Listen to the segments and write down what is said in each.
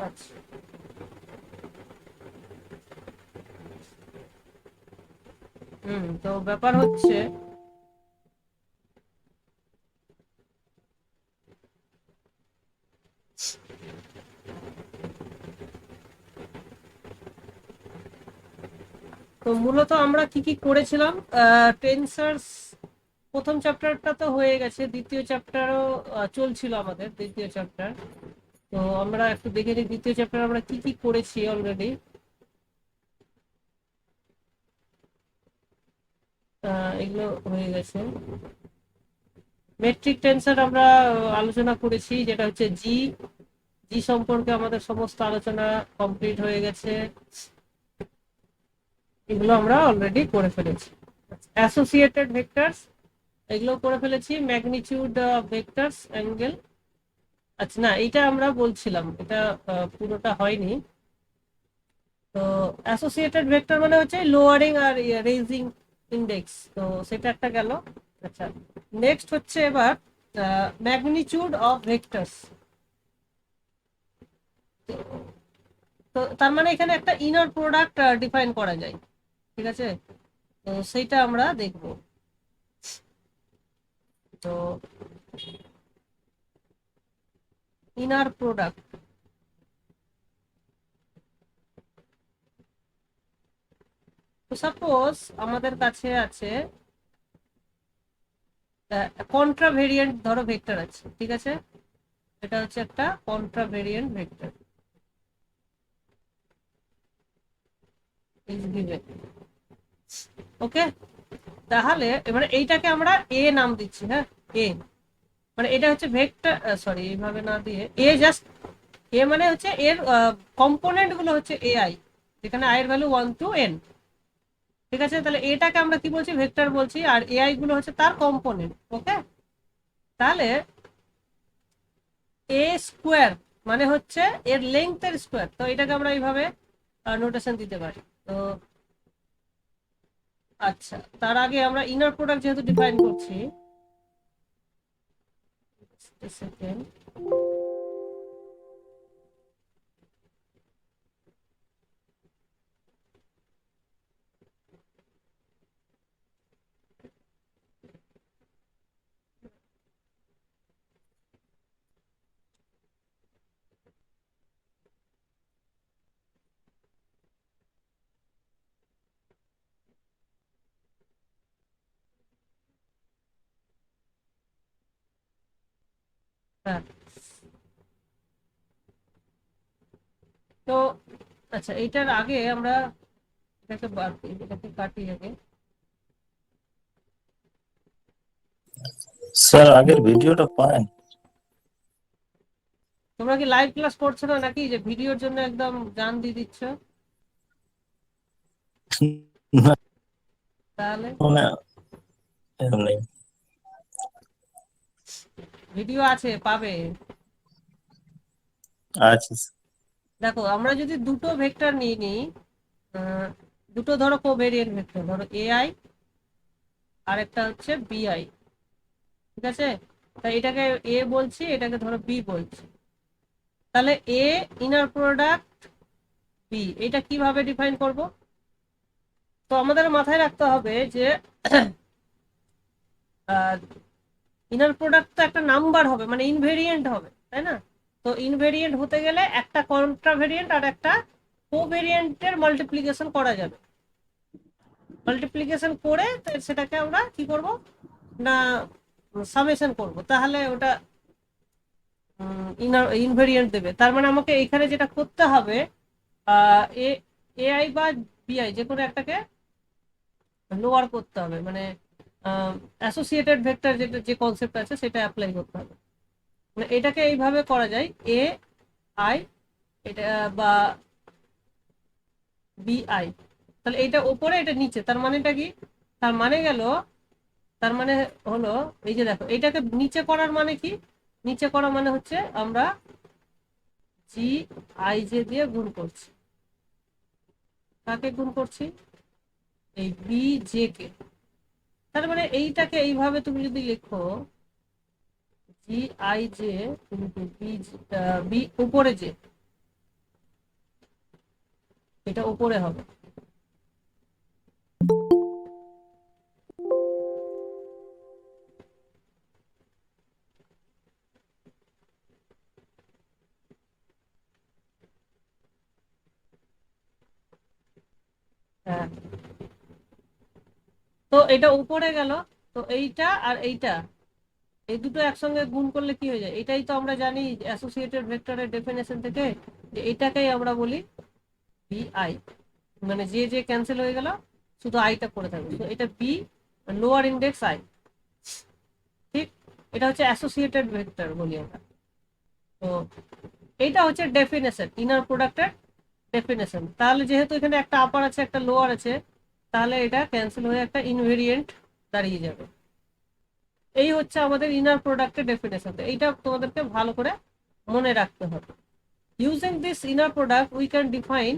আচ্ছা, তো ব্যাপার হচ্ছে, তো মূলত আমরা কি কি করেছিলাম। টেন্সার্স প্রথম চ্যাপ্টারটা তো হয়ে গেছে, দ্বিতীয় চ্যাপ্টারও চলছিল আমাদের দ্বিতীয় চ্যাপ্টার। তো আমরা একটু দেখে নিই দ্বিতীয় চ্যাপ্টার আমরা কি কি করেছি অলরেডি। এগুলো হয়ে গেছে। মেট্রিক টেন্সর আমরা আলোচনা করেছি, যেটা হচ্ছে জি। জি সম্পর্কে আমাদের সমস্ত আলোচনা কমপ্লিট হয়ে গেছে, এগুলো আমরা অলরেডি করে ফেলেছি। অ্যাসোসিয়েটেড ভেক্টরস এগুলো করে ফেলেছি, ম্যাগনিটিউড ভেক্টরস অ্যাঙ্গেল। আচ্ছা না, এইটা আমরা বলছিলাম, এটা পুরোটা হয়নি। তো অ্যাসোসিয়েটেড ভেক্টর মানে হচ্ছে লোয়ারিং আর রেইজিং ইন্ডেক্স, তো সেটা একটা গেল। আচ্ছা, নেক্সট হচ্ছে এবার ম্যাগনিটিউড অফ ভেক্টরস। তো তার মানে এখানে একটা ইনার প্রোডাক্ট ডিফাইন করা যায়, ঠিক আছে? তো সেইটা আমরা দেখব। তো ইনার প্রোডাক্ট, তো সাপোজ আমাদের কাছে আছে কন্ট্রাভেরিয়েন্ট ধরো ভেক্টর আছে, ঠিক আছে? এটা হচ্ছে একটা কন্ট্রাভেরিয়েন্ট ভেক্টর ইজ গিভেন। ওকে, তাহলে এবারে এইটাকে আমরা এ নাম দিচ্ছি, হ্যাঁ, এ। মানে এটা হচ্ছে ভেক্টর, সরি এইভাবে না দিয়ে এ জাস্ট, এ মানে হচ্ছে এর কম্পোনেন্ট গুলো হচ্ছে এ আই, যেখানে আই এর ভ্যালু 1 to n, ঠিক আছে? তাহলে এটাকে আমরা কি বলছি, ভেক্টর বলছি, আর এ আই গুলো হচ্ছে তার কম্পোনেন্ট। ওকে, তাহলে এ স্কোয়ার মানে হচ্ছে এর লেংথের স্কোয়ার, তো এটাকে আমরা এইভাবে নোটেশন দিতে পারি। তো আচ্ছা, তার আগে আমরা ইনার প্রোডাক্ট যেহেতু ডিফাইন করছি, সেকেন্ড। হ্যাঁ, তো আচ্ছা, এইটার আগে আমরা এটাকে বাদ দিই, এটাকে কাটি আগে। স্যার আগের ভিডিওটা পান? তোমরা কি লাইভ ক্লাস করছো না, নাকি যে ভিডিওর জন্য একদম জান দিয়ে দিচ্ছ? না, তাহলে মানে এমনি। ভিডিও আছে, পাবে। আচ্ছা দেখো, আমরা যদি দুটো ভেক্টর নিয়ে নিই, আহ, দুটো ধরো কোভেরিয়েন্ট ভেক্টর, ধরো এআই আর একটা হচ্ছে বিআই, ঠিক আছে? তাই এটাকে এ বলছি, এটাকে ধরো বি বলছি। তাহলে এ ইনার প্রোডাক্ট বি, এটা কিভাবে ডিফাইন করব? তো আমাদের মাথায় রাখতে হবে যে ইনার প্রোডাক্ট তো একটা নাম্বার হবে, মানে ইনভেরিয়েন্ট হবে, তাই না? তো ইনভেরিয়েন্ট হতে গেলে একটা কন্ট্রাভেরিয়েন্ট আর একটা কোভেরিয়েন্টের মাল্টিপ্লিকেশন করা যাবে। মাল্টিপ্লিকেশন করে সেটাকে আমরা কি করব না, সামেশন করব, তাহলে ওটা ইনভেরিয়েন্ট দেবে। তার মানে আমাকে এখানে যেটা করতে হবে, এ এআই বা বিআই যে কোনো একটাকে লোয়ার করতে হবে, মানে অ্যাসোসিয়েটেড ভেক্টর যেটা যে কনসেপ্ট আছে সেটা অ্যাপ্লাই করতে হবে। মানে এটাকে এইভাবে করা যায়, এ আই এটা বা বি আই, তাহলে এটা ওপরে এটা নিচে, তার মানেটা কি? তার মানে গেল, তার মানে হলো, এই যে দেখো, এটাকে নিচে করার মানে কি? নিচে করা মানে হচ্ছে আমরা জি আই জে দিয়ে গুণ করছি। কাকে গুণ করছি? এই বি জে কে। তার মানে এইটাকে এইভাবে তুমি যদি লেখো, G I J into B, B উপরে জে, এটা উপরে হবে। হ্যাঁ, তো এটা উপরে গেল। তো এইটা আর এইটা, এই দুটো একসঙ্গে গুণ করলে কি হয়ে যায়? এটাই তো আমরা জানি অ্যাসোসিয়েটেড ভেক্টরের ডেফিনেশন থেকে, যে এটাকেই আমরা বলি বি আই, মানে যে যে ক্যান্সেল হয়ে গেল, শুধু আইটা পড়ে থাকবে। তো এটা বি লোয়ার ইন্ডেক্স আই, ঠিক। এটা হচ্ছে অ্যাসোসিয়েটেড ভেক্টর বলি আমরা। তো এইটা হচ্ছে ডেফিনেশন, ইনার প্রোডাক্টের ডেফিনেশন। তাহলে যেহেতু এখানে একটা আপার আছে একটা লোয়ার আছে, তাহলে এটা ক্যান্সেল হয়ে একটা ইনভেরিয়েন্ট দাঁড়িয়ে যাবে। এই হচ্ছে আমাদের ইনার প্রোডাক্টের ডেফিনেশন। এইটা তোমাদেরকে ভালো করে মনে রাখতে হবে। Using this inner product we can define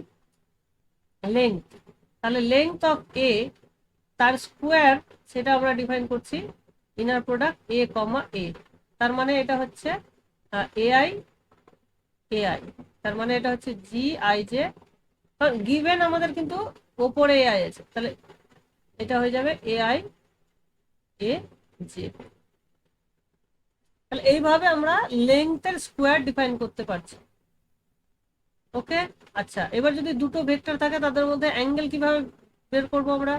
length. তাহলে লেংথ অফ এ, তার স্কোয়ার, সেটা আমরা ডিফাইন করছি ইনার প্রোডাক্ট এ কমা এ। তার মানে এটা হচ্ছে এআই এআই, তার মানে এটা হচ্ছে জি আই জে। গিভেন আমাদের কিন্তু ওপরে এআই আছে, তাহলে এটা হয়ে যাবে এআই এ জে। তাহলে এইভাবে আমরা লেংথের স্কোয়ার ডিফাইন করতে পারছি। ওকে, আচ্ছা, এবার যদি দুটো ভেক্টর থাকে তাদের মধ্যে অ্যাঙ্গেল কিভাবে বের করবো আমরা?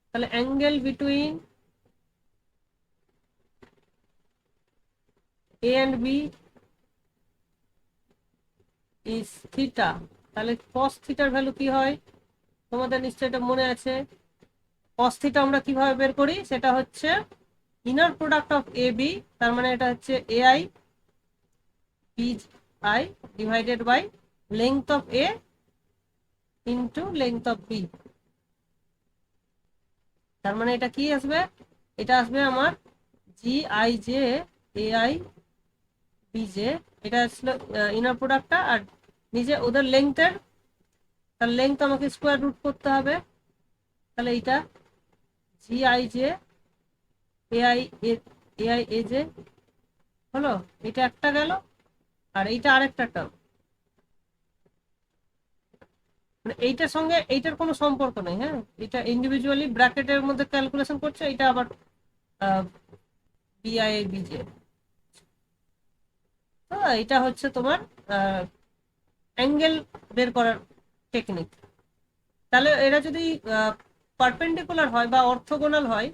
তাহলে angle between A and B is theta. তাহলে কস থিটার ভ্যালু কি হয় তোমাদের নিশ্চয়ই এটা মনে আছে। কস থিটা আমরা কিভাবে বের করি? সেটা হচ্ছে inner product of A B, তার মানে এটা হচ্ছে A I B I divided by length of A into length of B. তার মানে এটা কি আসবে? এটা আসবে আমার G I J A I B J. এটা আসলে ইনার প্রোডাক্টটা, আর নিচে ওদের লেংথের, তার লেংথ আমাকে স্কোয়ার রুট করতে হবে। তাহলে এইটা জি I J A I A J হলো, এটা একটা গেল, আর এইটা আরেকটা টার্ম। মানে এইটার সঙ্গে এইটার কোনো সম্পর্ক নেই। হ্যাঁ, এটা ইন্ডিভিজুয়ালি ব্র্যাকেটের মধ্যে ক্যালকুলেশন করছে, এটা আবার বিআই বিজে। তো এটা হচ্ছে তোমার অ্যাঙ্গেল বের করার টেকনিক। তাহলে এরা যদি পারপেন্ডিকুলার হয় বা অর্থোগোনাল হয়,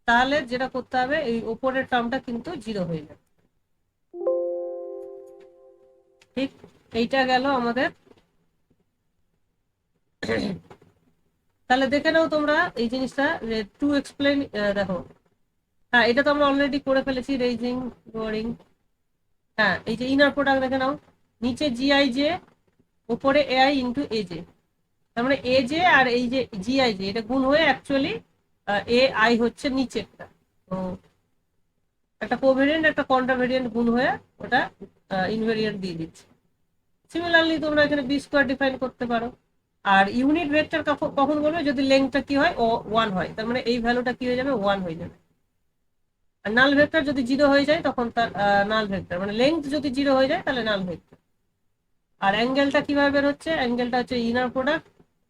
তাহলে যেটা করতে হবে, এই উপরের টার্মটা কিন্তু জিরো হয়ে যাবে। ঠিক, এইটা গেল আমাদের। তাহলে দেখে নাও তোমরা এই জিনিসটা, টু এক্সপ্লেন। দেখো, হ্যাঁ, এটা তো আমরা অলরেডি করে ফেলেছি, রেইজিং লোয়ারিং। হ্যাঁ, এই যে ইনার প্রোডাক্ট দেখে নাও, নিচে জিআই জে, উপরে এআই ইন্টু এ জে। তার মানে এ জে আর এই যে জিআই জে, এটা গুণ হয়ে অ্যাকচুয়ালি এ আই হচ্ছে নিচেরটা। তো একটা কোভেরিয়েন্ট একটা কন্ট্রাভেরিয়েন্ট গুণ হয়ে ওটা ইনভেরিয়েন্ট দিয়ে দিচ্ছে। সিমিলারলি তোমরা এখানে বি স্কোয়ার ডিফাইন করতে পারো। আর ইউনিট ভেক্টর কখন বলবে? যদি লেংথটা কি হয়, ও 1 হয়, তার মানে এই ভ্যালুটা কি হয়ে যাবে? 1 হয়ে যাবে। আর নাল ভেক্টর যদি 0 হয়ে যায়, তখন তার নাল ভেক্টর, মানে লেংথ যদি 0 হয়ে যায় তাহলে নাল ভেক্টর। আর অ্যাঙ্গেলটা কিভাবে বের হচ্ছে? অ্যাঙ্গেলটা হচ্ছে inner product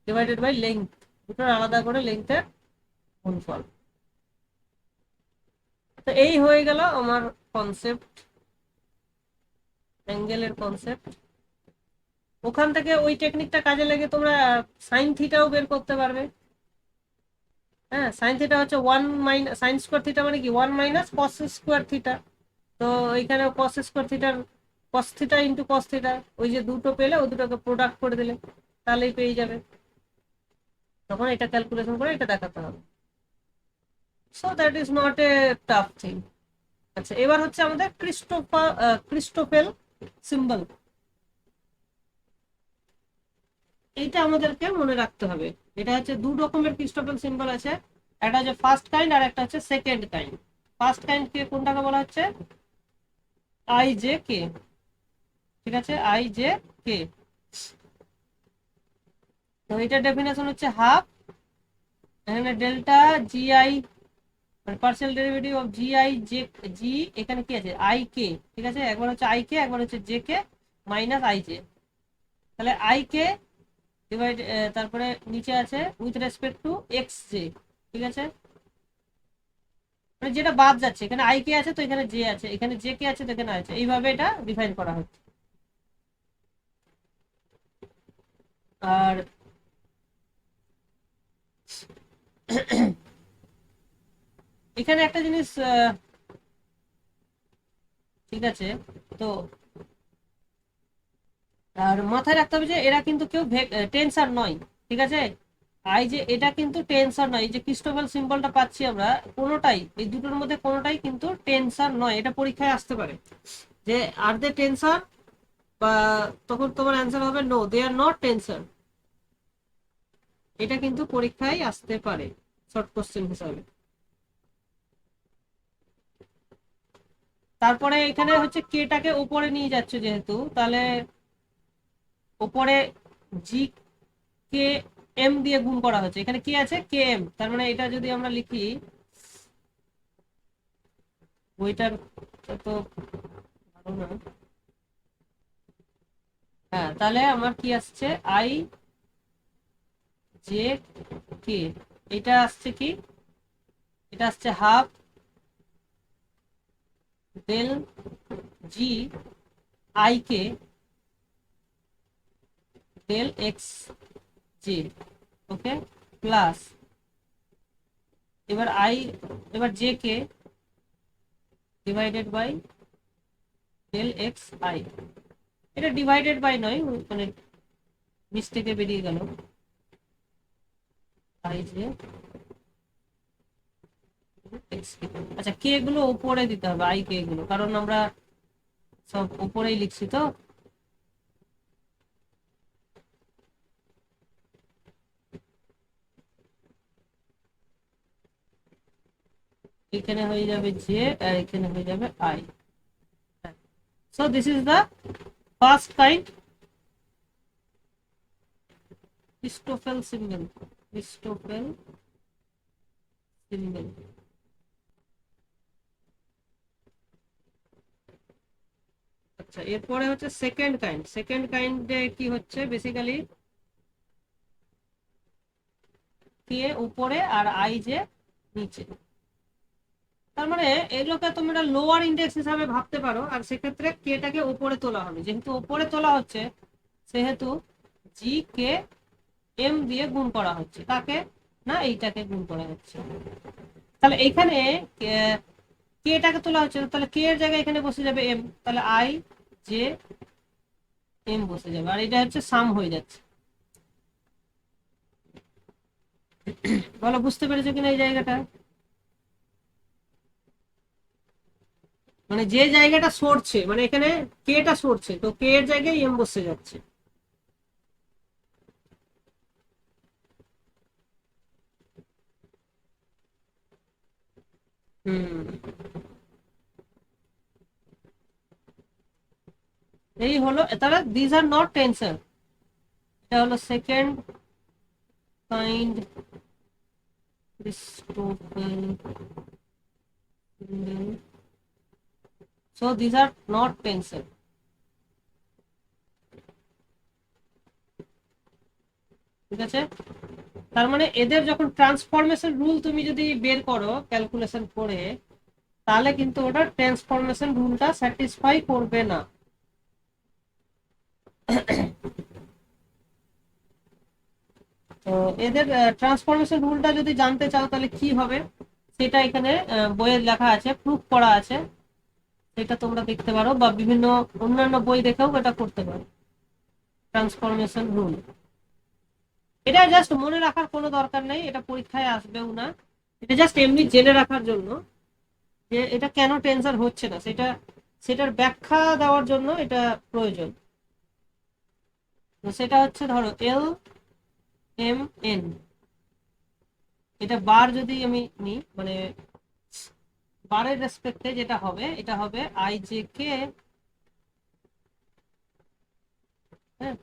divided by length, দুটোর আলাদা করে লেংথের গুণফল। তো এই হয়ে গেল আমার কনসেপ্ট, অ্যাঙ্গেলের কনসেপ্ট। ওখান থেকে ওই টেকনিকটা কাজে লেগে তোমরা সাইন থিটাও বের করতে পারবে। হ্যাঁ, সাইন থিটা হচ্ছে 1 মাইনাস সাইন স্কোয়ার থিটা, মানে কি 1 মাইনাস কস স্কোয়ার থিটা। তো এইখানে কস স্কোয়ার থিটার cos theta into cos theta, ওই যে দুটো পেলে ওই দুটোকে প্রোডাক্ট করে দিলে তাহলেই পেয়ে যাবে। তখন এটা ক্যালকুলেশন করে এটা দেখাতে হবে। So that is not a tough thing. আচ্ছা, এবার হচ্ছে আমাদের ক্রিস্টোফেল সিম্বল। এইটা আমাদেরকে মনে রাখতে হবে। এটা হচ্ছে দু রকমের ক্রিস্টোফেল সিম্বল আছে, একটা হচ্ছে ফার্স্ট কাইন্ড আর একটা হচ্ছে সেকেন্ড কাইন্ড। ফার্স্ট কাইন্ড কে কোনটাকে বলা হচ্ছে? আই জে কে। ঠিক আছে, আই জে কে। তো এটার ডেফিনেশন হচ্ছে হাফ, এখানে ডেল্টা জি আই, মানে partial derivative of G I J G, এখানে কি আছে? I K. ঠিক আছে, একবার হচ্ছে আই কে, একবার হচ্ছে J K minus I J. তাহলে আই কে ডিভাইড, তারপরে নিচে আছে with respect to X J, ঠিক আছে, মানে যেটা বাদ যাচ্ছে, এখানে আই কে আছে তো এখানে জে আছে, এখানে জে কে আছে তো এখানে আছে, এইভাবে এটা ডিফাইন করা হচ্ছে। আর এখানে একটা জিনিস ঠিক আছে, তো আর মাথায় রাখতে হবে যে এরা কিন্তু কেউ টেন্সার নয়, ঠিক আছে, আই যে এটা কিন্তু টেন্সার নয়, এই যে ক্রিস্টোফেল সিম্বলটা পাচ্ছি আমরা, কোনোটাই এই দুটোর মধ্যে কোনোটাই কিন্তু টেন্সার নয়, এটা পরীক্ষায় আসতে পারে যে আর দে টেন্সার, বা তখন তোমার অ্যান্সার হবে নো দে আর নট টেন্সার, এটা কিন্তু পরীক্ষায় আসতে পারে শর্ট কোশ্চেন হিসাবে। তারপরে এখানে হচ্ছে কেটাকে উপরে নিয়ে যাচ্ছে যেহেতু, তাহলে উপরে জি কে এম দিয়ে গুণ করা হচ্ছে, এখানে কি আছে কে এম, তার মানে এটা যদি আমরা লিখি বইটার তো ভালো না, হ্যাঁ তাহলে আমার কি আসছে আই জে কে, এটা আসছে কি, এটা আসছে half del G I K del X J, okay, plus এবার আই, এবার J K divided by del X I, এটা ডিভাইডেড বাই নয়, মানে মিস্টেকে বেরিয়ে গেল, আই জে এক্স কে, আচ্ছা কে গুলো উপরে দিতে হবে, আই কে গুলো, কারণ আমরা সব উপরেই লিখছি তো, এখানে হয়ে যাবে জে আর এখানে হয়ে যাবে I. So this is the first kind Christoffel symbol. Christoffel symbol. আচ্ছা এরপরে হচ্ছে সেকেন্ড কাইন্ড, সেকেন্ড কাইন্ডে কি হচ্ছে বেসিক্যালি কে উপরে আর আই যে নিচে, তার মানে এগুলোকে তোমরা লোয়ার ইন্ডেক্স হিসাবে ভাবতে পারো, আর সেক্ষেত্রে কেটাকে উপরে তোলা হবে, যেহেতু উপরে তোলা হচ্ছে সেহেতু জি কে এম দিয়ে গুণ করা হচ্ছে, তাকে না এইটাকে গুণ করা হচ্ছে, তাহলে এইখানে কেটাকে তোলা হচ্ছে, তাহলে কে এর জায়গায় এখানে বসে যাবে এম, তাহলে আই জে এম বসে যাবে, আর এটা হচ্ছে সাম হয়ে যাচ্ছে। বলো বুঝতে পেরেছো কিনা এই জায়গাটা, মানে যে জায়গাটা সরছে, মানে এখানে কেটা সরছে তো কে এর জায়গায় এম বসে যাচ্ছে। হুম, এই হলো, তাহলে দিস আর নট টেন্সার, এটা হলো second kind Christoffel symbol. So these are not tensor. ঠিক আছে, তার মানে এদের যখন ট্রান্সফরমেশন রুল তুমি যদি বের করো ক্যালকুলেশন করে, তাহলে কিন্তু ওটা ট্রান্সফরমেশন রুলটা স্যাটিসফাই করবে না। তো এদের ট্রান্সফরমেশন রুলটা যদি জানতে চাও তাহলে কি হবে, সেটা এখানে বইয়ে লেখা আছে, প্রুফ করা আছে, সেটা তোমরা দেখতে পারো বা বিভিন্ন অন্যান্য বই দেখেও এটা করতে পারো। ট্রান্সফরমেশন রুল, এটা জাস্ট মনে রাখার কোনো দরকার নেই, এটা পরীক্ষায় আসবেও না, এটা জাস্ট এমনি জেনে রাখার জন্য যে এটা কেন টেন্সার হচ্ছে না, সেটার ব্যাখ্যা দেওয়ার জন্য এটা প্রয়োজন। তো সেটা হচ্ছে ধরো এল এম এন, এটা বার যদি আমি নিই, মানে বারের রেসপেক্টে যেটা হবে এটা হবে আই জে কে, হ্যাঁ,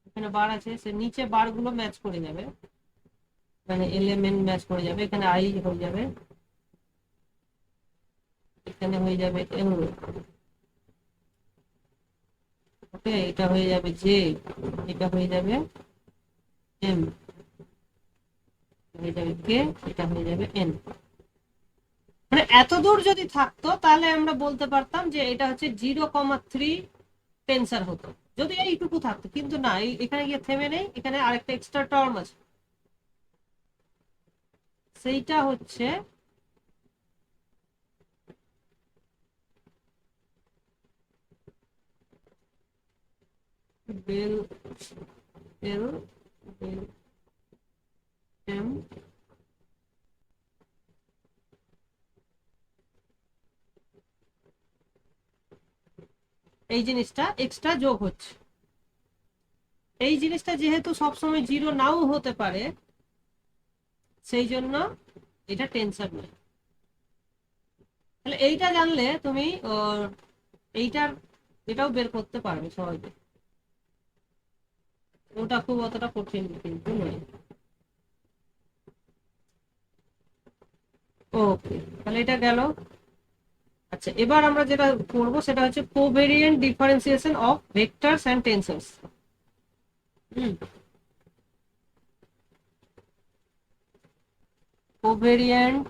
এখানে বার আছে, সে নিচে বার গুলো ম্যাচ করে যাবে, মানে এলিমেন্ট ম্যাচ করে যাবে, এখানে আই হয়ে যাবে, এখানে হয়ে যাবে এম, ওকে, এটা হয়ে যাবে জে, এটা হয়ে যাবে এম, হয়ে যাবে কে, এটা হয়ে যাবে এন। মানে এত দূর যদি থাকতো তাহলে আমরা বলতে পারতাম যে এটা হচ্ছে 0,3 টেন্সার হতো, যদি এইটুকু থাকতো, কিন্তু না, এখানে গিয়ে থেমে নেই, এখানে আরেকটা এক্সট্রা টার্ম আছে, সেইটা হচ্ছে বেল এল বেল এম এই জিনিসটা এক্সট্রা যোগ হচ্ছে। এই জিনিসটা যেহেতু সবসময় 0 নাও হতে পারে, সেই জন্য এটা টেন্সার নয়। তাহলে এইটা জানলে তুমি এইটার এটাও বের করতে পারবে সহজে, ওটা খুব অতটা কঠিন কিন্তু নয়। ওকে, তাহলে এটা গেল। আচ্ছা, এবার আমরা যেটা করবো সেটা হচ্ছে covariant differentiation of vectors and tensors. Covariant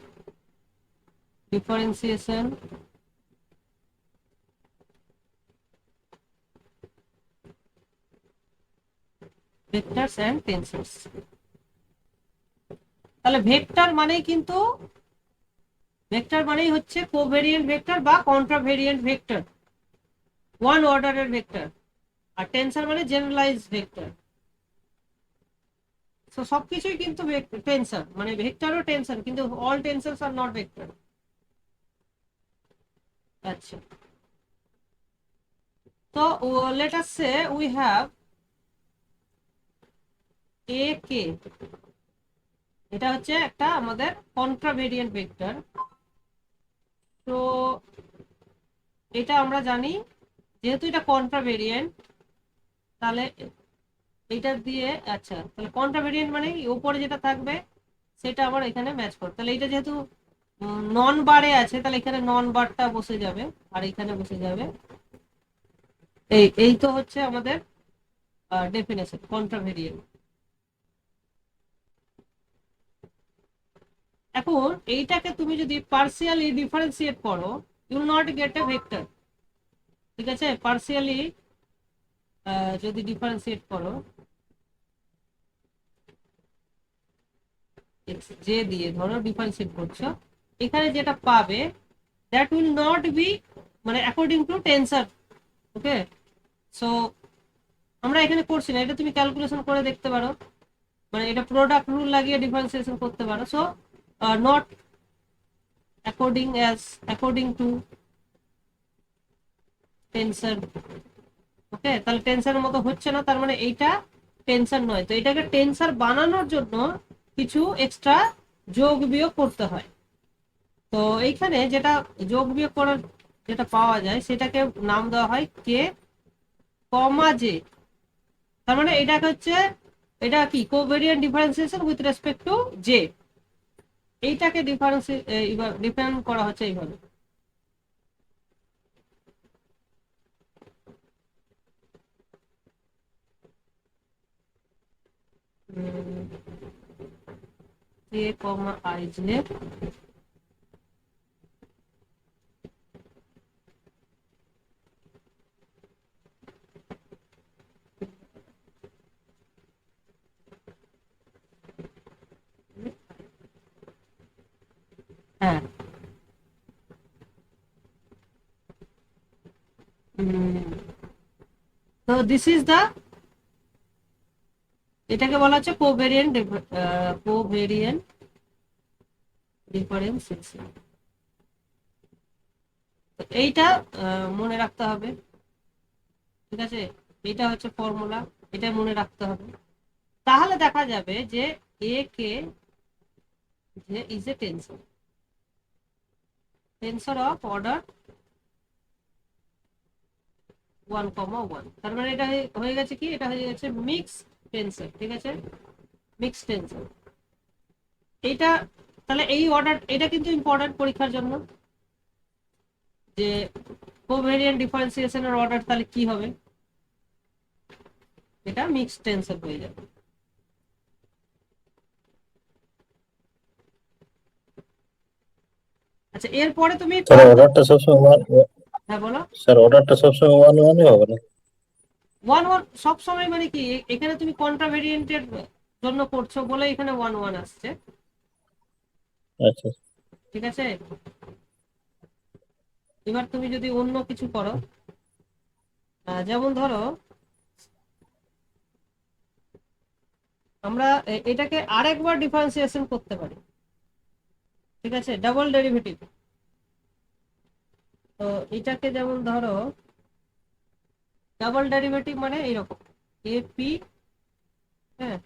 differentiation vectors and tensors. তাহলে ভেক্টর মানেই কিন্তু, ভেক্টর মানেই হচ্ছে কোভেরিয়েন্ট ভেক্টর বা কন্ট্রাভেরিয়েন্ট ভেক্টর, ওয়ান অর্ডারের ভেক্টর। আর টেন্সার মানে জেনারেলাইজ ভেক্টর। তো সবকিছুই কিন্তু টেন্সার, মানে ভেক্টরও টেন্সার, কিন্তু অল টেন্সার্স আর নট ভেক্টর। আচ্ছা, তো let us say we have a k, এটা হচ্ছে একটা আমাদের কন্ট্রাভেরিয়েন্ট ভেক্টর। তো এটা আমরা জানি, যেহেতু এটা কন্ট্রাভেরিয়েন্ট, তাহলে এটা দিয়ে, আচ্ছা, তাহলে কন্ট্রাভেরিয়েন্ট মানে উপরে যেটা থাকবে সেটা আবার এখানে ম্যাচ করবে। তাহলে এটা যেহেতু নন বারে আছে, তাহলে এখানে নন বারটা বসে যাবে, আর এখানে বসে যাবে এই এই তো হচ্ছে আমাদের ডেফিনেশন কন্ট্রাভেরিয়েন্ট। এখন এইটাকে তুমি যদি পার্সিয়ালি ডিফারেন্সিয়েট করো, you will not get a vector. ঠিক আছে, পার্সিয়ালি যদি ডিফারেন্সিয়েট করো জে দিয়ে, ধরো ডিফারেন্সিয়েট করছো, এখানে যেটা পাবে দ্যাট উইল নট বি, মানে according to tensor. Okay, so আমরা এখানে করছি না, এটা তুমি ক্যালকুলেশন করে দেখতে পারো, মানে এটা প্রোডাক্ট রুল লাগিয়ে ডিফারেন্সিয়েশন করতে পারো। So not according to tensor. Okay, তাহলে টেন্সারের মতো হচ্ছে না, তার মানে এইটা টেন্সার নয়। তো এটাকে টেন্সার বানানোর জন্য কিছু এক্সট্রা যোগ বিয়োগ করতে হয়। তো এইখানে যেটা যোগ বিয়োগ করার যেটা পাওয়া যায় সেটাকে নাম দেওয়া হয় কে কমা জে। তার মানে এটাকে হচ্ছে, এটা কি covariant differentiation with respect two J, এইটাকে ডিফারেন্ট করা হচ্ছে এইভাবে। কে কমা আই জে, হ্যাঁ, তো দিস ইজ দা, এটাকে বলা হচ্ছে কোভেরিয়েন্ট ডিফারেন্সিয়েশন। এইটা মনে রাখতে হবে। ঠিক আছে, এটা হচ্ছে ফর্মুলা, এটা মনে রাখতে হবে। তাহলে দেখা যাবে যে এ কে যে is a tensor of order 1,1। তার মানে এটা হয়ে গেছে কি, এটা হয়ে গেছে মিক্স টেন্সর। ঠিক আছে, মিক্স টেন্সর এইটা। তাহলে এই অর্ডার, এটা কিন্তু ইম্পর্টেন্ট পরীক্ষার জন্য। যে কোভেরিয়েন্ট ডিফারেন্সিয়েশনের অর্ডার তাহলে কি হবে, এটা মিক্সড টেন্সর হয়ে যাবে। আচ্ছা এরপরে তুমি স্যার অর্ডারটা সবসময় ওয়ান, হ্যাঁ বলো। স্যার অর্ডারটা সবসময় ওয়ান ওয়ানই হবে না? ওয়ান ওয়ান সব সময় মানে কি, এখানে তুমি কন্ট্রাভেরিয়েন্টের জন্য করছো বলে এখানে ওয়ান ওয়ান আসছে, আচ্ছা ঠিক আছে। এবার তুমি যদি অন্য কিছু করো, যেমন ধরো আমরা এটাকে আরেকবার ডিফারেন্সিয়েশন করতে পারি, ঠিক আছে, ডাবল ডেরিভেটিভ। তো এটাকে যেমন ধরো ডাবল ডেরিভেটিভ মানে এইরকম এ পি, হ্যাঁ,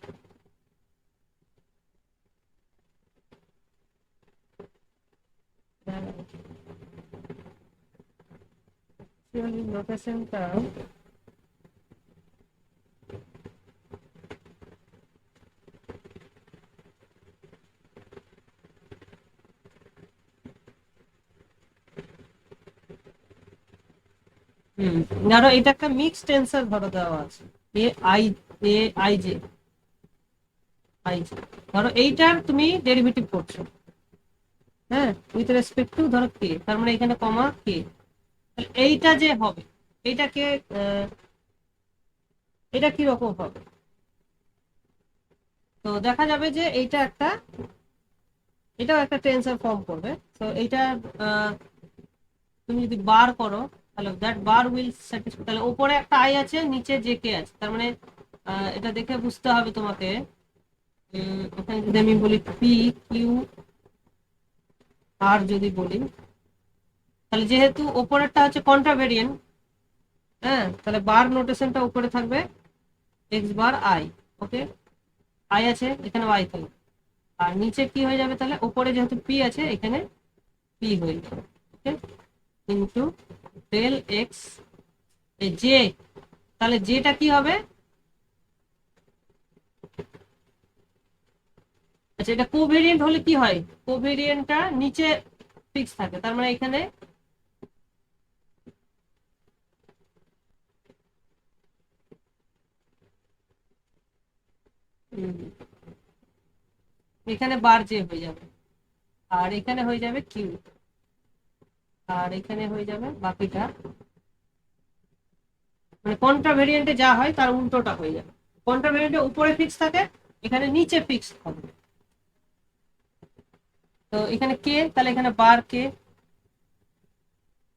নোটেশনটা ধরো এটা একটা মিক্সড টেন্সর ধরো দেওয়া আছে, A I, A I J, I J, ধরো এইটার তুমি ডেরিভেটিভ করছো, হ্যাঁ, উইথ রেসপেক্ট টু ধরো কে, তার মানে এখানে কমা কে, এইটা যে হবে এইটাকে এটা কি রকম হবে, তো দেখা যাবে যে এইটা একটা, এটাও একটা টেন্সর ফর্ম করবে। তো এইটা তুমি যদি বার করো তাহলে দ্যাট বার উইল স্যাটিসফাই, তাহলে উপরে একটা আই আছে নিচে জে কে আছে, তার মানে এটা দেখে বুঝতে হবে তোমাকে, এখানে যদি আমি বলি পি কিউ আর যদি বলি, তাহলে যেহেতু ওপরেরটা হচ্ছে কন্ট্রাভেরিয়েন্ট, হ্যাঁ, তাহলে বার নোটেশনটা উপরে থাকবে x bar I, okay, I আছে এখানে আই থাকবে, আর নিচে কি হয়ে যাবে, তাহলে উপরে যেহেতু পি আছে এখানে পি হয়ে যাবে, ওকে, ইন্টু ডেল এক্স জে, তাহলে জেটা কি হবে, আচ্ছা এটা কোভেরিয়েন্ট হলে কি হয়, কোভেরিয়েন্টটা নিচে ফিক্স থাকে, তার মানে এখানে এখানে বার জে হয়ে যাবে, আর এখানে হয়ে যাবে কিউ, আর এখানে হয়ে যাবে বাকিটা, মানে কন্ট্রাভেরিয়েন্টে যা হয় তার উল্টোটা হয়ে যাবে, কন্ট্রাভেরিয়েন্টে উপরে ফিক্স থাকে, এখানে নিচে ফিক্স থাকবে। তো এখানে কে, তাহলে এখানে বার কে,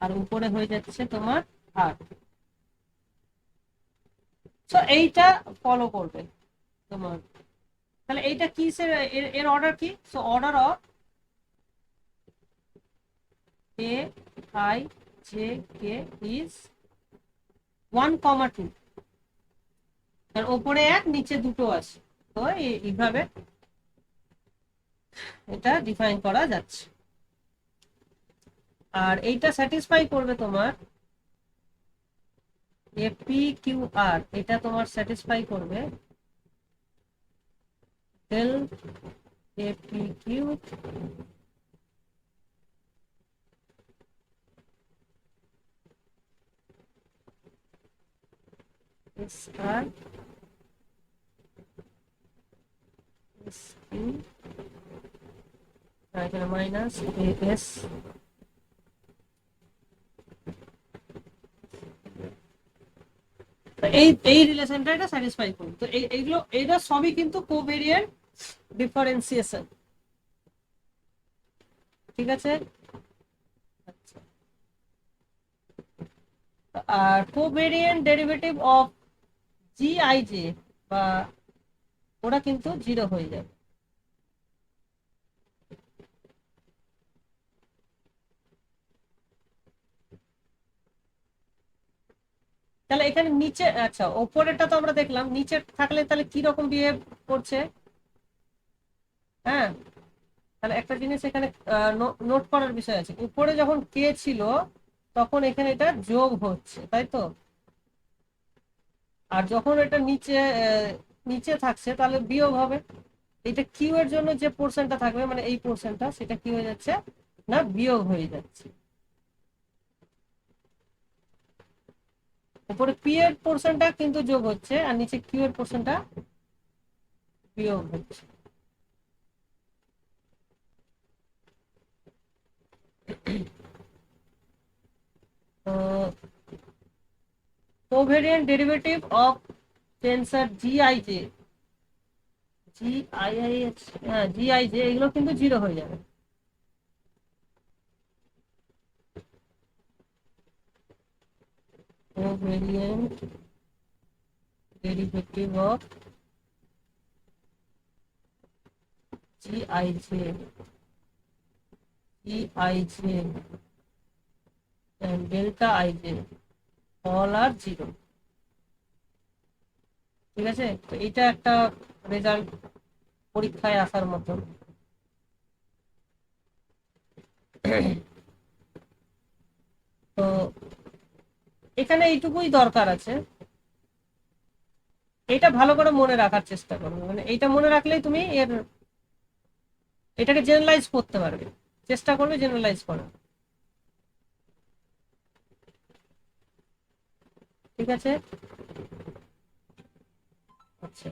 আর উপরে হয়ে যাচ্ছে তোমার আর, তো এইটা ফলো করবে তোমার, তাহলে এইটা কি এর অর্ডার কি, so order of A I J K is 1,2, তার উপরে এক নিচে দুটো আছে, তো এইভাবে এটা ডিফাইন করা যাচ্ছে। আর এইটা স্যাটিসফাই করবে তোমার এপি কিউ আর, এটা তোমার স্যাটিসফাই করবে ডেল এপি কিউ এস আর এস কিউ, এখানে মাইনাস এস, এই এই রিলেশনটা এটা স্যাটিসফাই করবে। তো এইগুলো এইটা সবই কিন্তু কোভেরিয়েন্ট ডিফারেন্সিয়েশন, ঠিক আছে। আচ্ছা, আর covariant derivative of G I J বা ওরা কিন্তু জিরো হয়ে যাবে, তাহলে এখানে নিচে, আচ্ছা ওপরেরটা তো আমরা দেখলাম, নিচে থাকলে তাহলে কি রকম বিহেভ করছে, হ্যাঁ, তাহলে একটা জিনিস এখানে নোট করার বিষয় আছে, উপরে যখন কে ছিল তখন এখানে এটা যোগ হচ্ছে, তাই তো, আর যখন এটা নিচে নিচে থাকছে তাহলে বিয়োগ হবে, এটা কিউ এর জন্য যে পোর্শনটা থাকবে মানে এই পোর্শনটা সেটা কি হয়ে যাচ্ছে না বিয়োগ হয়ে যাচ্ছে, উপরে পি এর পোর্শনটা কিন্তু যোগ হচ্ছে আর নিচে কিউ এর পোর্শনটা বিয়োগ হচ্ছে। Covariant derivative of tensor G I J এগুলো কিন্তু জিরো হয়ে যাবে। Covariant derivative of G I J and delta ij all are zero। ঠিক আছে, তো এটা একটা রেজাল্ট পরীক্ষায় আসার মতো। তো এখানে এইটুকুই দরকার আছে, এটা ভালো করে মনে রাখার চেষ্টা করবে, মানে এইটা মনে রাখলেই তুমি এটাকে জেনারেলাইজ করতে পারবে, চেষ্টা করবে জেনারেলাইজ করার। ঠিক আছে, আচ্ছা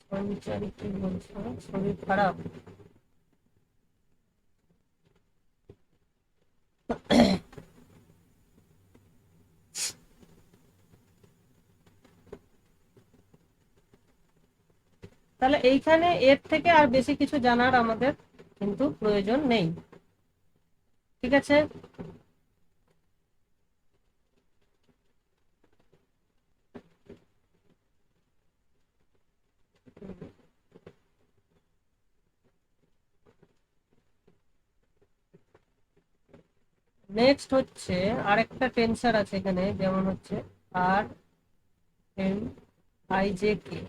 সঞ্চারী কি বলছো, শরীর খারাপ? তাহলে এইখানে এর থেকে আর বেশি কিছু জানার আমাদের কিন্তু প্রয়োজন নেই। ঠিক আছে, নেক্সট হচ্ছে আরেকটা টেন্সর আছে এখানে, যেমন হচ্ছে R M I J K.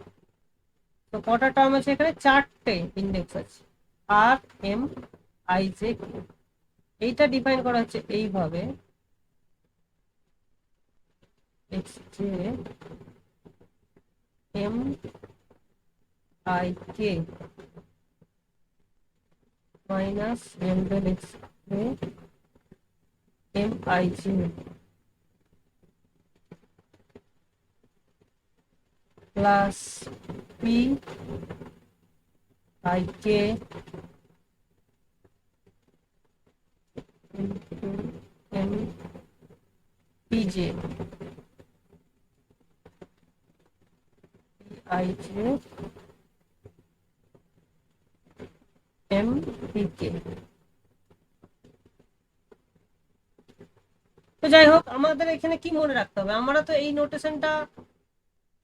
তো কটা টার্ম আছে এখানে? চারটে ইন্ডেক্স আছে, R M I J K. এইটা ডিফাইন করা হচ্ছে এইভাবে, X J M I K minus রেন্ডেল X M I J plus P I K M P J I J M P K. তো যাই হোক, আমাদের এখানে কি মনে রাখতে হবে? আমরা তো এই নোটেশনটা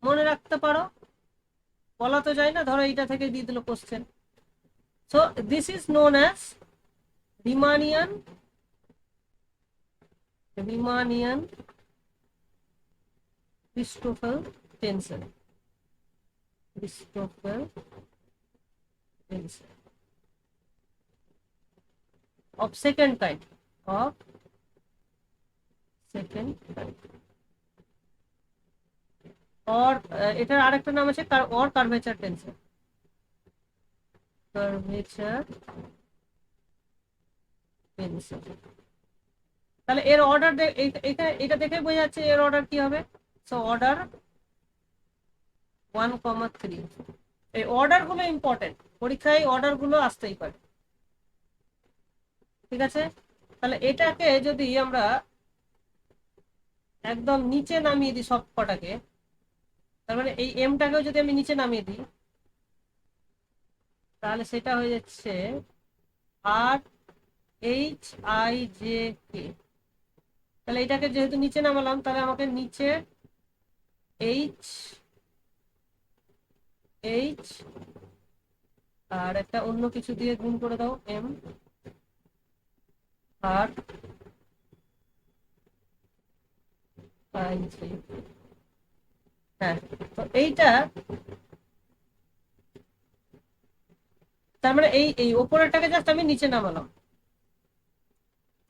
মনে রাখতে পারো, বলা তো যায় না, ধরো এইটা থেকে দিয়ে দিল question. So this is known as Riemannian Christoffel tensor of second kind or এটার আরেকটা নাম আছে or curvature tensor। তাহলে এর অর্ডার এটা দেখে বোঝা যাচ্ছে এর অর্ডার কি হবে। So order 1,3। এই অর্ডার গুলো ইম্পর্টেন্ট, পরীক্ষায় অর্ডার গুলো আসতেই পারে। ঠিক আছে, তাহলে এটাকে যদি আমরা একদম নিচে নামিয়ে দিই সব কটাকে, তার মানে এই এমটাকেও যদি আমি নিচে নামিয়ে দিই, তাহলে সেটা হয়ে যাচ্ছে আর এইচ আই জে কে। তাহলে এটাকে যেহেতু নিচে নামালাম, তাহলে আমাকে নিচে এইচ আর একটা অন্য কিছু দিয়ে গুণ করে দাও, এম আর আই জে। হ্যাঁ, তো এইটা তার মানে এই ওপরেরটাকে জাস্ট আমি নিচে নামালাম,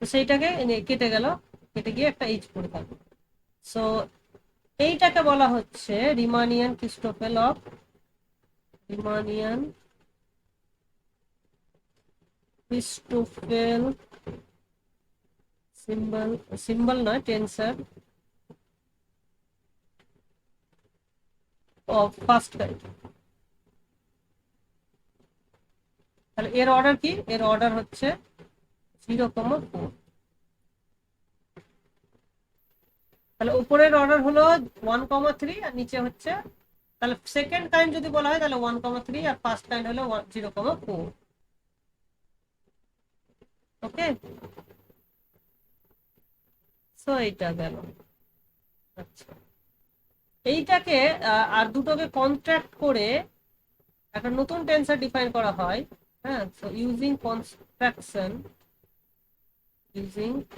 তো সেইটাকে কেটে গেল, কেটে গিয়ে একটা এইচ পড়ে থাকবে। সো এইটাকে বলা হচ্ছে রিমানিয়ান ক্রিস্টোফেল সিম্বল, সিম্বল নয়, টেন্সর অফ ফার্স্ট কাইন্ড। তাহলে এর অর্ডার কি? এর অর্ডার হচ্ছে 0,4। তাহলে উপরের অর্ডার হলো 1,3 আর নিচে হচ্ছে, তাহলে সেকেন্ড কাইন্ড যদি বলা হয় তাহলে 1,3 আর ফার্স্ট কাইন্ড হলো 0,4। ওকে, সো এইটা গেল। আচ্ছা, এইটাকে আর দুটোকে কন্ট্রাক্ট করে একটা নতুন টেন্সর ডিফাইন করা হয়। হ্যাঁ, so using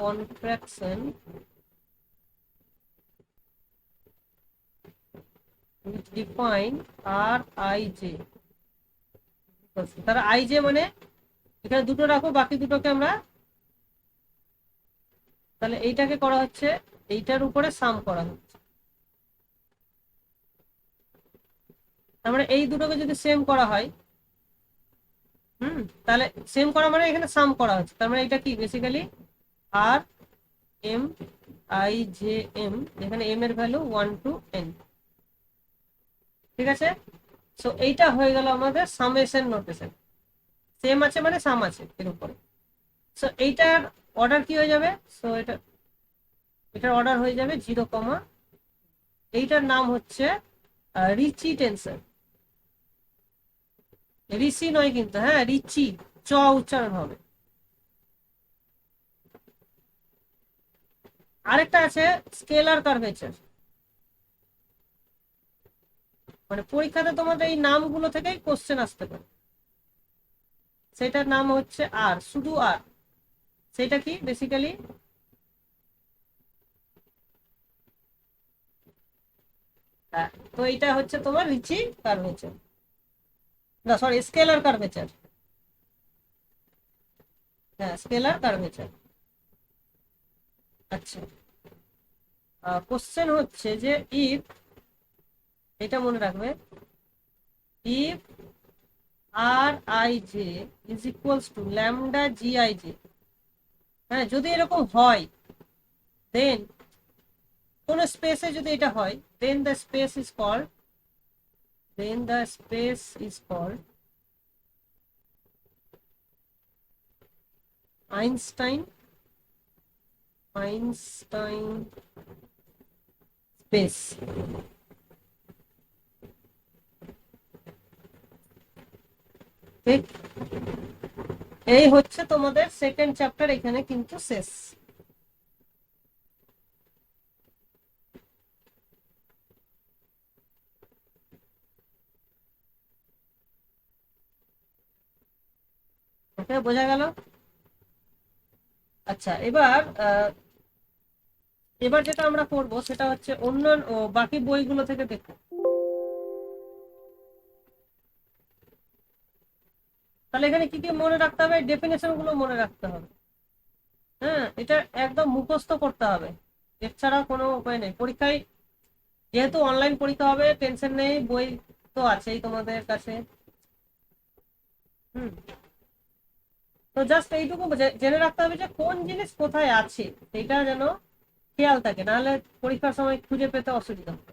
contraction which define Rij। তারা আইজ মানে এখানে দুটো রাখো, বাকি দুটোকে আমরা, তাহলে এইটাকে করা হচ্ছে এইটার উপরে সাম করা হচ্ছে। তার মানে এই দুটোকে যদি সেম করা হয়, তাহলে সেম করা মানে এখানে সাম করা হচ্ছে, তার মানে এটা কি basically R M I J M, এখানে এম এর ভ্যালু 1 to n। ঠিক আছে, সো এইটা হয়ে গেল আমাদের সামেশন নোটেশন। সেম আছে মানে সাম আছে এর উপরে। সো এইটার অর্ডার কি হয়ে যাবে? সো এটার অর্ডার হয়ে যাবে 0, এইটার নাম হচ্ছে রিচি টেন্সর। রিচি নয় কিন্তু, হ্যাঁ রিচি, চ উচ্চারণ হবে। আরেকটা আছে স্কেলার কার্ভেচার, মানে পরীক্ষাতে তোমাদের এই নামগুলো থেকেই কোশ্চেন আসতে পারে। সেটার নাম হচ্ছে আর, শুধু আর। সেটা কি বেসিক্যালি, তো এটা হচ্ছে তোমার রিচি কার্ভেচার, না সরি স্কেলার কার্ভেচার। হ্যাঁ, স্কেলার কার্ভেচার। আচ্ছা, কোশ্চেন হচ্ছে যে ইফ, এটা মনে রাখবে, if R I J is equals to lambda G I J, হ্যাঁ যদি এরকম হয়, দেন কোন স্পেসে যদি এটা হয়, then the space is called Einstein space. ঠিক, এই হচ্ছে তোমাদের সেকেন্ড চ্যাপ্টার, এখানে কিন্তু শেষ। ওকে, বোঝা গেল? আচ্ছা, এবার যেটা আমরা করব সেটা হচ্ছে অন্যান্য বাকি বইগুলো থেকে দেখো। তাহলে এখানে কি কি মনে রাখতে হবে? ডেফিনেশন গুলো মনে রাখতে হবে। হ্যাঁ, এটা একদম মুখস্থ করতে হবে, এছাড়া কোনো উপায় নেই। পরীক্ষায় যেহেতু অনলাইন পরীক্ষা হবে, টেনশন নেই, বই তো আছেই তোমাদের কাছে। হুম, তো জাস্ট এইটুকু জেনে রাখতে হবে যে কোন জিনিস কোথায় আছে, এটা যেন খেয়াল থাকে, নাহলে পরীক্ষার সময় খুঁজে পেতে অসুবিধা হবে।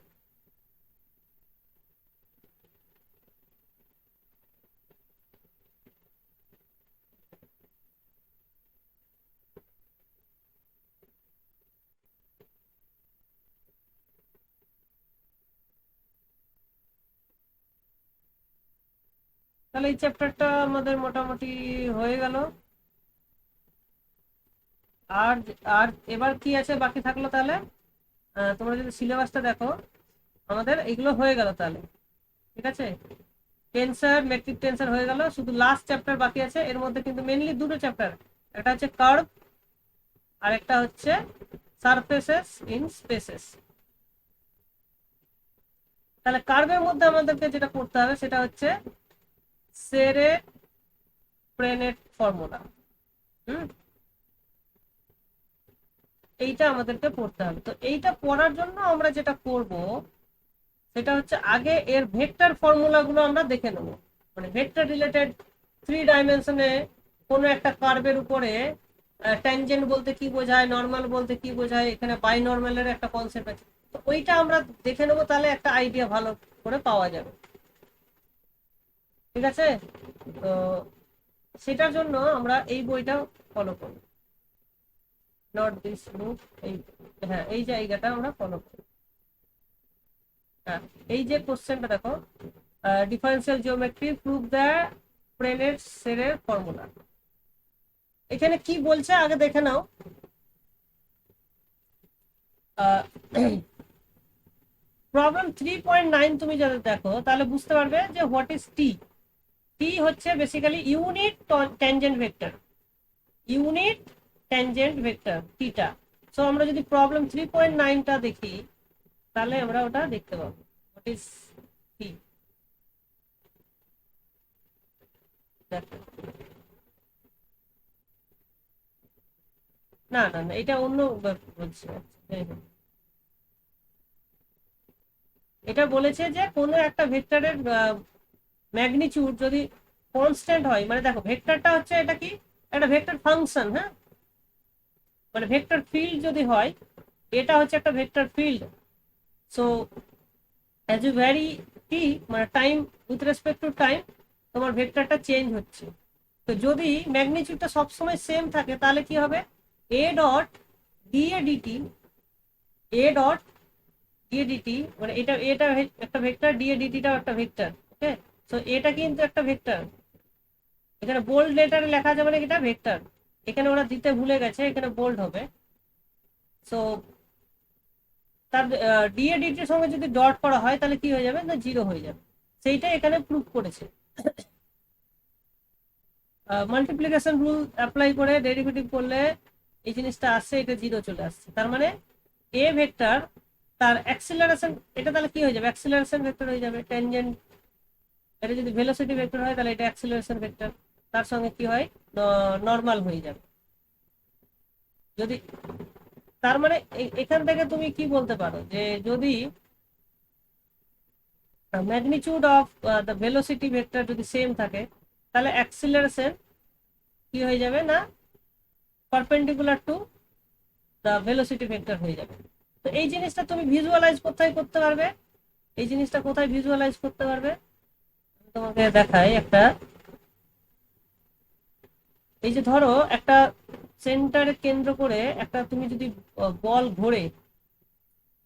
তাহলে এই চ্যাপ্টারটা আমাদের মোটামুটি হয়ে গেল। আর আর এবার কি আছে বাকি থাকলো? তাহলে তোমরা যদি সিলেবাসটা দেখো, আমাদের এগুলো হয়ে গেল তাহলে। ঠিক আছে, টেন্সর, মেট্রিক টেন্সর হয়ে গেল, শুধু লাস্ট চ্যাপ্টার বাকি আছে। এর মধ্যে কিন্তু মেইনলি দুটো চ্যাপ্টার, একটা হচ্ছে কার্ভ আর একটা হচ্ছে সারফেসেস ইন স্পেসেস। তাহলে কার্ভের মধ্যে আমাদেরকে যেটা করতে হবে সেটা হচ্ছে সেরেব্রেনেট ফর্মুলা। এইটা আমাদেরকে পড়তে হবে। তো এইটা পড়ার জন্য আমরা যেটা করব সেটা হচ্ছে আগে এর ভেক্টর ফর্মুলা গুলো আমরা দেখে নেব। মানে ভেক্টর রিলেটেড 3 ডাইমেনশনে কোনো একটা কার্ভের উপরে ট্যানজেন্ট বলতে কি বোঝায়, নর্মাল বলতে কি বোঝায়, এখানে বাই নর্মালের একটা কনসেপ্ট আছে। তো ওইটা আমরা দেখে নেবো, তাহলে একটা আইডিয়া ভালো করে পাওয়া যাবে। ঠিক আছে, তো সেটার জন্য আমরা এই বইটা ফলো করব, নট দিস বুক, এই, হ্যাঁ এই জায়গাটা আমরা ফলো করব। হ্যাঁ, এই যে কোশ্চেনটা দেখো, ডিফারেন্সিয়াল জিওমেট্রি প্রুভ দ্য প্রেনের সেরের ফর্মুলা, এখানে কি বলছে আগে দেখে নাও। প্রবলেম 3.9 তুমি যদি দেখো তাহলে বুঝতে পারবে যে হোয়াট ইজ টি। টি হচ্ছে basically unit tangent vector, unit tangent vector টিটা। সো আমরা যদি প্রবলেম 3.9টা দেখি তাহলে আমরা ওটা দেখতে পাবো হোয়াট ইজ টি। দেখো, না না না, এটা অন্য বলছে। এটা বলেছে যে কোনো একটা ভেক্টরের ম্যাগনিটিউড যদি কনস্ট্যান্ট হয়, মানে দেখো ভেক্টরটা হচ্ছে এটা কি, একটা ভেক্টর ফাংশন, হ্যাঁ, মানে ভেক্টর ফিল্ড যদি হয়, এটা হচ্ছে একটা vector field. So as you vary T, মানে time, with respect to time তোমার ভেক্টরটা চেঞ্জ হচ্ছে। তো যদি ম্যাগনিটিউডটা সবসময় সেম থাকে তাহলে কি হবে, A dot D A DT, A dot D A DT, মানে এটা একটা ভেক্টর, ডি এ ডিটিটাও একটা ভেক্টর। ওকে, সো এটা কিন্তু একটা ভেক্টর, এখানে বোল্ড লেটারে লেখা যাবে না, এটা ভেক্টর, এখানে ওরা দিতে ভুলে গেছে, এখানে বোল্ড হবে। সো তার ডিএডিটির সঙ্গে যদি ডট করা হয় তাহলে কি হয়ে যাবে না, জিরো হয়ে যাবে। সেইটা এখানে প্রুভ করেছে। মাল্টিপ্লিকেশন রুল অ্যাপ্লাই করে ডেরিভেটিভ করলে এই জিনিসটা আসছে, এটা জিরো চলে আসছে, তার মানে এ ভেক্টর তার অ্যাক্সিলারেশন, এটা তাহলে কি হয়ে যাবে, অ্যাক্সিলারেশন ভেক্টর হয়ে যাবে। ট্যানজেন্ট, এটা যদি ভেলোসিটি ভেক্টর হয় তাহলে এটা অ্যাক্সিলারেশন ভেক্টর, তার সঙ্গে কি হয়, নর্মাল হয়ে যাবে। যদি, তার মানে এখান থেকে তুমি কি বলতে পারো যে যদি magnitude of the velocity vector যদি সেম থাকে তাহলে অ্যাক্সিলারেশন কি হয়ে যাবে না, perpendicular to the velocity vector হয়ে যাবে। তো এই জিনিসটা তুমি ভিজুয়ালাইজ কোথায় করতে পারবে, এই জিনিসটা কোথায় ভিজুয়ালাইজ করতে পারবে, তোমাকে দেখাই একটা। এই যে ধরো একটা সেন্টারে কেন্দ্র করে একটা তুমি যদি বল ঘোরে,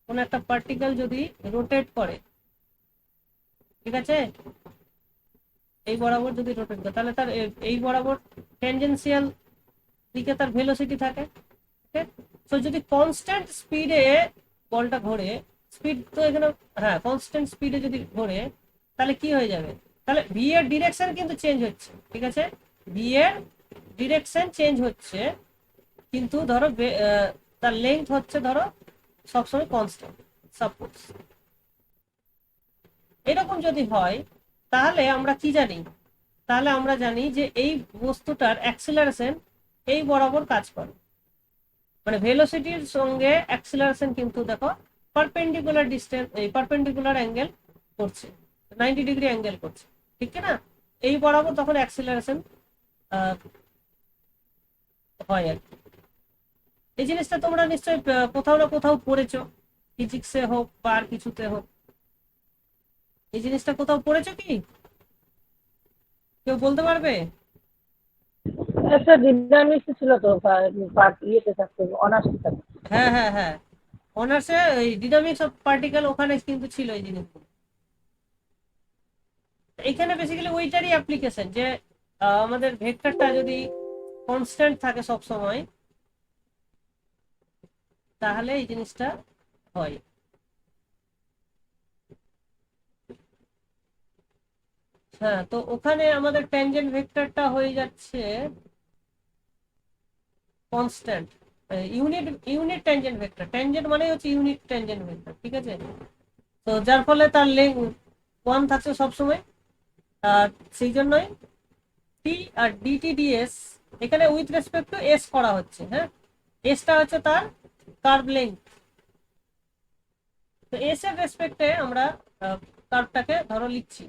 কোন একটা পার্টিকেল যদি রোটেট করে, ঠিক আছে, এই বরাবর যদি রোটেট করে তাহলে তার এই বরাবর ট্যানজেনশিয়াল দিকে তার ভেলোসিটি থাকে। ওকে, তো যদি কনস্ট্যান্ট স্পিডে বলটা ঘোরে, স্পিড তো এখানে, হ্যাঁ কনস্ট্যান্ট স্পিডে যদি ঘোরে তাহলে কি হয়ে যাবে, তাহলে ভি এর ডিরেকশন কিন্তু চেঞ্জ হচ্ছে, ঠিক আছে, ভি এর ডিরেকশন চেঞ্জ হচ্ছে, কিন্তু ধরো তার লেন্থ হচ্ছে ধরো সবসময় কনস্ট্যান্ট, সাপোজ এরকম যদি হয় তাহলে আমরা কি জানি, তাহলে আমরা জানি যে এই বস্তুটার অ্যাক্সিলারেশন এই বরাবর কাজ করে, মানে ভেলোসিটির সঙ্গে অ্যাক্সিলারেশন কিন্তু দেখো পারপেন্ডিকুলার ডিসটেন্স, এই পারপেন্ডিকুলার অ্যাঙ্গেল করছে, 90 ডিগ্রি অ্যাঙ্গেল করছে, ঠিক না, এই বরাবর তখন অ্যাক্সিলারেশন হয় আর কি। এই জিনিসটা তোমরা নিশ্চয়ই কোথাও না কোথাও পড়েছো, ফিজিক্সে হোক বা আর কিছুতে হোক, এই জিনিসটা কোথাও পড়েছো কি, কেউ বলতে পারবে? একটা ডিনামিক্স ছিল তো, পার্ট ইয়েতে থাকতো, অনার্সে থাকতো। হ্যাঁ হ্যাঁ হ্যাঁ, অনার্সে ওই ডিনামিক্স অফ পার্টিকেল ওখানে কিন্তু ছিল এই জিনিসগুলো। এখানে বেসিক্যালি ওইটারই অ্যাপ্লিকেশন যে আমাদের ভেক্টরটা যদি কনস্ট্যান্ট থাকে সব সময় তাহলে এই জিনিসটা হয়। হ্যাঁ, তো ওখানে আমাদের ট্যানজেন্ট ভেক্টরটা হয়ে যাচ্ছে constant, unit unit tangent vector, tangent মানে হচ্ছে ইউনিট ট্যানজেন্ট ভেক্টর, ঠিক আছে, তো যার ফলে তার লেন্থ 1 থাকছে সবসময়, আর সেই জন্যই টি আর ডিটি ডিএস এখানে উইথ রেসপেক্ট টু এস করা হচ্ছে, হ্যাঁ, এসটা হচ্ছে তার কার্ভ লেন্থ, তো এস এর রেসপেক্টে আমরা কার্ভটাকে ধরো লিখছি,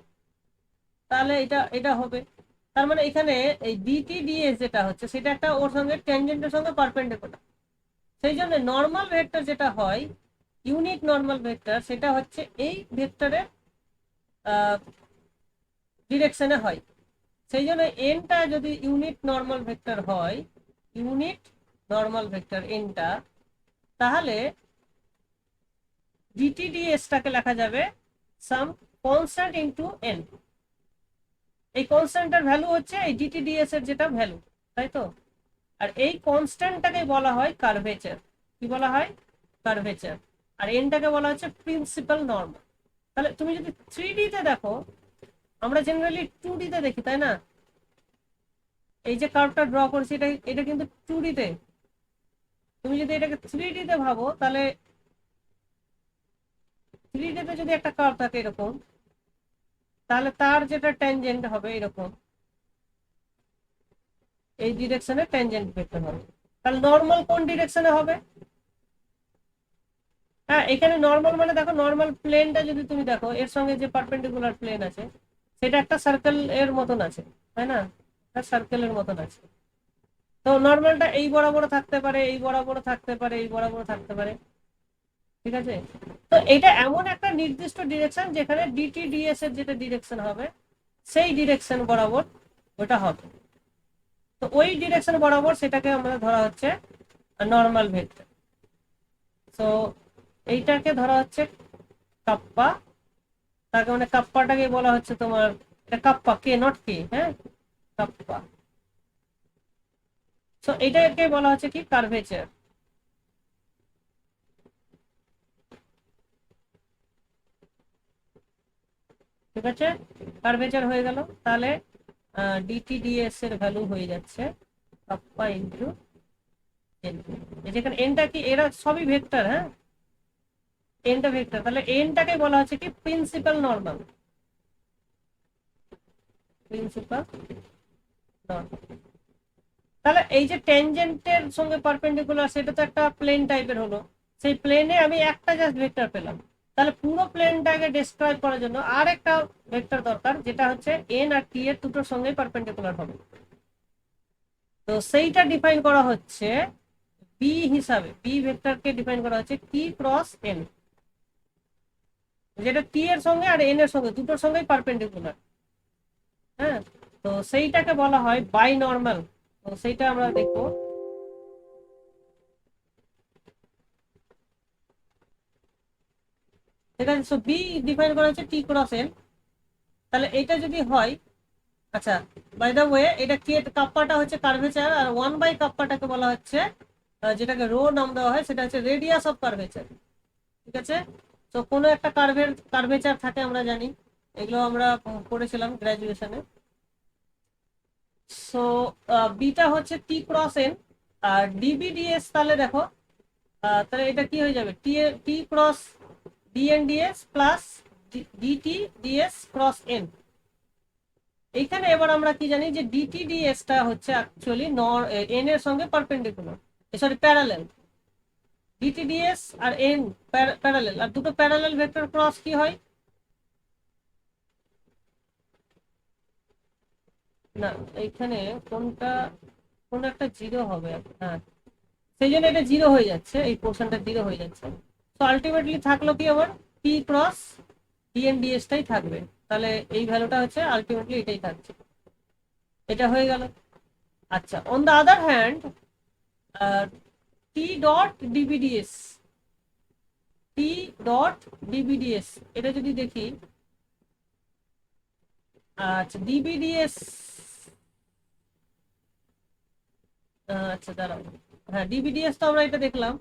তাহলে এটা এটা হবে। তার মানে এখানে এই ডিটি ডিএস যেটা হচ্ছে সেটা একটা ওর সঙ্গে ট্যানজেন্টের সঙ্গে পারপেন্ডিকুলার। সেই জন্য নর্মাল ভেক্টর যেটা হয়, ইউনিট নর্মাল ভেক্টর, সেটা হচ্ছে এই ভেক্টরের ডিরেকশনে হয়। সেই জন্য এনটা যদি ইউনিট নর্মাল ভেক্টর হয়, ইউনিট নর্মাল ভেক্টর এনটা, তাহলে ডিটিডিএসটাকে লেখা যাবে সাম কনস্ট্যান্ট ইনটু এন। এই কনস্ট্যান্টের ভ্যালু হচ্ছে এই ডিটিডিএস এর যেটা ভ্যালু, তাই তো? আর এই কনস্ট্যান্টটাকে বলা হয় কার্ভেচার। কি বলা হয়? কার্ভেচার। আর এনটাকে বলা হচ্ছে প্রিন্সিপাল নর্মাল। তাহলে তুমি যদি 3D তে দেখো, আমরা জেনারেলি 2D তে দেখি, তাই না? এই যে কার্ভটা ড্র করছি, এটা কিন্তু 2D তে। তুমি যদি এটাকে 3D তে ভাবো, তাহলে 3D তে যদি একটা কার্ভ থাকে এরকম, তাহলে তার যেটা ট্যানজেন্ট হবে এরকম, এই ডিরেকশনে ট্যানজেন্ট ভেক্টর হবে। তাহলে নর্মাল কোন ডিরেকশনে হবে? হ্যাঁ, এখানে নর্মাল মানে দেখো, নর্মাল প্লেনটা যদি তুমি দেখো, এর সঙ্গে যে পারপেন্ডিকুলার প্লেন আছে সেটা একটা সার্কেল এর মতন আছে, তাই না? একটা সার্কেলের মতন আছে। তো নর্মালটা এই বরাবর থাকতে পারে, এই বরাবর থাকতে পারে, এই বরাবর থাকতে পারে, ঠিক আছে? তো এটা এমন একটা নির্দিষ্ট ডিরেকশন যেখানে ডিটিডিএস এর যেটা ডিরেকশন হবে সেই ডিরেকশন বরাবর ওটা হবে। তো ওই ডিরেকশন বরাবর সেটাকে আমরা ধরা হচ্ছে নর্মাল ভেক্টর। তো এইটাকে ধরা হচ্ছে কাপ্পা। তার মানে কাপ্পাটাকে বলা হচ্ছে তোমার, এটা কাপ্পা, কে নট কে, হ্যাঁ, কাপ্পা। তো এটাকে বলা হচ্ছে কি কার্ভেচার। ঠিক আছে, কার্ভেচার হয়ে গেল। তাহলে ডিটিডিএস এর ভ্যালু হয়ে যাচ্ছে কাপ্পা ইনটু এন। যেখানে এনটা কি, এরা সবই ভেক্টর, হ্যাঁ, এনটা ভেক্টর। তাহলে এনটাকে বলা হচ্ছে কি প্রিন্সিপাল নর্মাল। Principal normal. তাহলে এই যে ট্যানজেন্টের সঙ্গে পারপেন্ডিকুলার, সেটা তো একটা প্লেন টাইপের হলো। সেই প্লেনে আমি একটা জাস্ট ভেক্টর পেলাম। তাহলে পুরো প্লেনটাকে ডেসক্রাইব করার জন্য আর একটা ভেক্টর দরকার, যেটা হচ্ছে এন আর টি এর দুটোর সঙ্গে পারপেন্ডিকুলার হবে। তো সেইটা ডিফাইন করা হচ্ছে বি হিসাবে, বি ভেক্টরকে ডিফাইন করা হচ্ছে টি ক্রস এন, যেটা টি এর সঙ্গে আর এন এর সঙ্গে দুটোর সঙ্গেই পারপেন্ডিকুলার। হ্যাঁ, তো সেইটাকে বলা হয় বাই নর্মাল। তো সেইটা আমরা দেখবো। ঠিক আছে, সো বি ডিফাইন করা হচ্ছে টি ক্রস এন। তাহলে এটা যদি হয়, আচ্ছা, বাই দ্য ওয়ে, এটা কে কাপ্পাটা হচ্ছে কার্ভেচার, আর 1/কাপ্পাটাকে বলা হচ্ছে, যেটাকে রো নাম দেওয়া হয়, সেটা হচ্ছে রেডিয়াস অফ কার্ভেচার। ঠিক আছে, তো কোনো একটা কার্ভেচার থাকে, আমরা জানি, এগুলো আমরা পড়েছিলাম গ্রাজুয়েশনে। সো বিটা হচ্ছে টি ক্রস এন। আর ডিবিডিএস তাহলে দেখো, তাহলে এটা কি হয়ে যাবে, T cross DNDS plus DT DS cross N. এইখানে এবার আমরা কি জানি যে ডিটিডিএস টা হচ্ছে অ্যাকচুয়ালি এন এর সঙ্গে পারপেন্ডিকুলার, সরি প্যারালাল। ডিটিডিএস আর এন প্যারালাল, আর দুটো প্যারালাল ভেক্টর ক্রস কি হয় না, এইখানে কোনটা, কোন একটা জিরো হবে, হ্যাঁ, সেই জন্য এটা জিরো হয়ে যাচ্ছে, এই পোর্শনটা জিরো হয়ে যাচ্ছে। তো আলটিমেটলি থাকলো কি আমার টি ক্রস ডিএনডিএস টাই থাকবে। তাহলে এই ভ্যালুটা হচ্ছে আলটিমেটলি এটাই থাকছে। এটা হয়ে গেল। আচ্ছা, on the other hand, T dot DBDS, T dot DBDS, এটা যদি দেখি, আচ্ছা ডিবিডিএস, আচ্ছা দাঁড়াও, হ্যাঁ ডিবিডিএস তো আমরা এটা দেখলাম,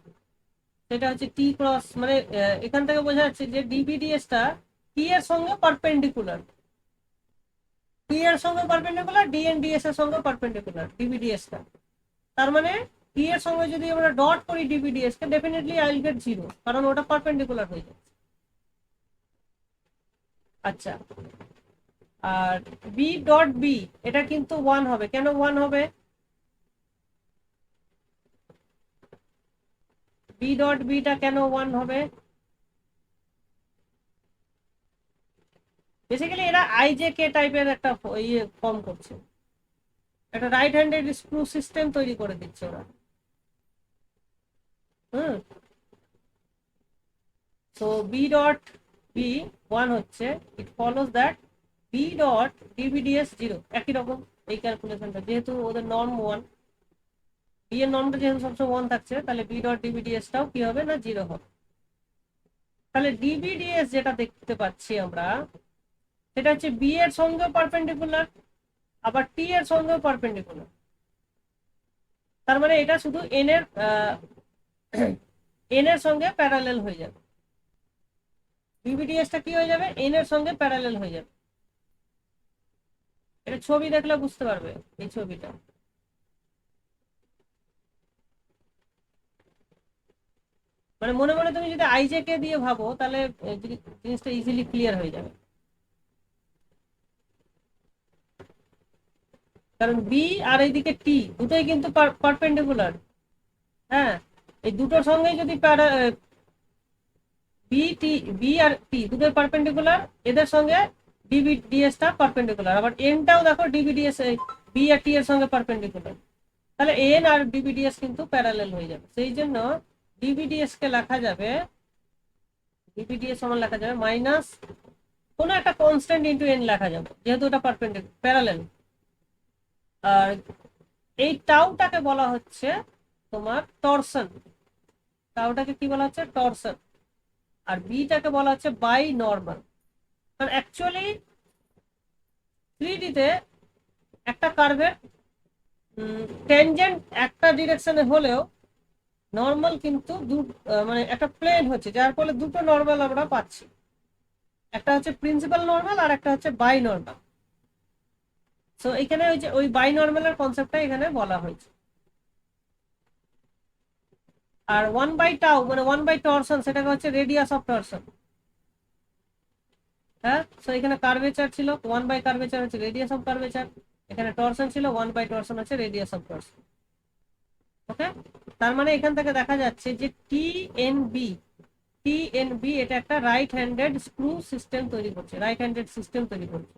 সেটা হচ্ছে টি ক্রস, মানে এখান থেকে বোঝা যাচ্ছে যে ডিবিডিএস টা টি এর সঙ্গে পারপেন্ডিকুলার, টি এর সঙ্গে পারপেন্ডিকুলার, ডিএনডিএস এর সঙ্গে পারপেন্ডিকুলার ডিবিডিএস টা। তার মানে টি এর সঙ্গে যদি আমরা ডট করি ডিবিডিএস কে, definitely I will get zero, কারণ ওটা পারপেন্ডিকুলার হয়ে যাচ্ছে। আচ্ছা, আর বি ডট বি, এটা কিন্তু 1 হবে। কেন 1 হবে? বি ডট বিটা কেন 1 হবে? বেসিক্যালি এরা আইজেকে টাইপের একটা ইয়ে ফর্ম করছে। একটা রাইট হ্যান্ডেড স্ক্রু সিস্টেম তৈরি করে দিচ্ছে ওরা। হুম, সো বি ডট বি 1 হচ্ছে, ইট ফলোজ দ্যাট বি ডট ডিবিডিএস 0, একই রকম এই ক্যালকুলেশনটা, যেহেতু ওদের নর্ম 1, বি এর নর্মটা যেহেতু সবসময় 1 থাকছে, তাহলে বি ডট ডিবিডিএসটাও কি হবে না 0 হবে। তাহলে ডিবিডিএস যেটা দেখতে পাচ্ছি আমরা, সেটা হচ্ছে বি এর সঙ্গে পারপেন্ডিকুলার, আবার টি এর সঙ্গেও পারপেন্ডিকুলার। তার মানে এটা শুধু এন এর সঙ্গে প্যারালেল হয়ে যাবে। ডিবিডিএসটা কি হয়ে যাবে, এন এর সঙ্গে প্যারালেল হয়ে যাবে। এটা ছবি দেখলে বুঝতে পারবে, এই ছবিটা। মানে মনে মনে তুমি যদি আইজে কে দিয়ে ভাবো, তাহলে জিনিসটা ইজিলি ক্লিয়ার হয়ে যাবে। কারণ বি আর এইদিকে টি দুটোই কিন্তু পারপেন্ডিকুলার। হ্যাঁ, এই দুটোর সঙ্গে যদি বি আর টি দুটোই পারপেন্ডিকুলার, এদের সঙ্গে ডিবিডিএস টা পারপেন্ডিকুলার, আবার এনটাও দেখো ডিবিডিএস বি আর টি এর সঙ্গে পারপেন্ডিকুলার, তাহলে এন আর ডিবিডিএস কিন্তু প্যারালেল হয়ে যাবে। সেই জন্য ডিবিডিএস কে লেখা যাবে, ডিবিডিএস সমান লেখা যাবে মাইনাস কোনো একটা কনস্ট্যান্ট ইনটু এন লেখা যাবে, যেহেতু এটা পারপেন্ডিকুলার প্যারালেল। আর এই টাউটাকে বলা হচ্ছে তোমার টরশন, টাউটাকে কি বলা হচ্ছে টরশন, আর বিটাকে বলা হচ্ছে বাই নর্মাল। কারণ অ্যাকচুয়ালি 3D-তে একটা কার্ভের ট্যানজেন্ট একটা ডিরেকশনে হলেও নর্মাল কিন্তু মানে একটা প্লেন হচ্ছে, যার ফলে দুটো নর্মাল আমরা পাচ্ছি, একটা হচ্ছে প্রিন্সিপাল নর্মাল আর একটা হচ্ছে বাই নর্মাল। সো এখানে ওই যে ওই বাই নর্মালের কনসেপ্টটা এখানে বলা হয়েছে। আর 1/টাউ মানে 1/টরশন, সেটাকে হচ্ছে রেডিয়াস অফ টরশন। হ্যাঁ, সো এখানে কার্ভেচার ছিল, 1/কার্ভেচার হচ্ছে রেডিয়াস অফ কার্ভেচার, এখানে টরশন ছিল, 1/টরশন হচ্ছে রেডিয়াস অফ টরশন। ওকে, তার মানে এখান থেকে দেখা যাচ্ছে যে টিএনবি এটা একটা রাইট হ্যান্ডেড স্ক্রু সিস্টেম তৈরি করছে, রাইট হ্যান্ডেড সিস্টেম তৈরি করছে।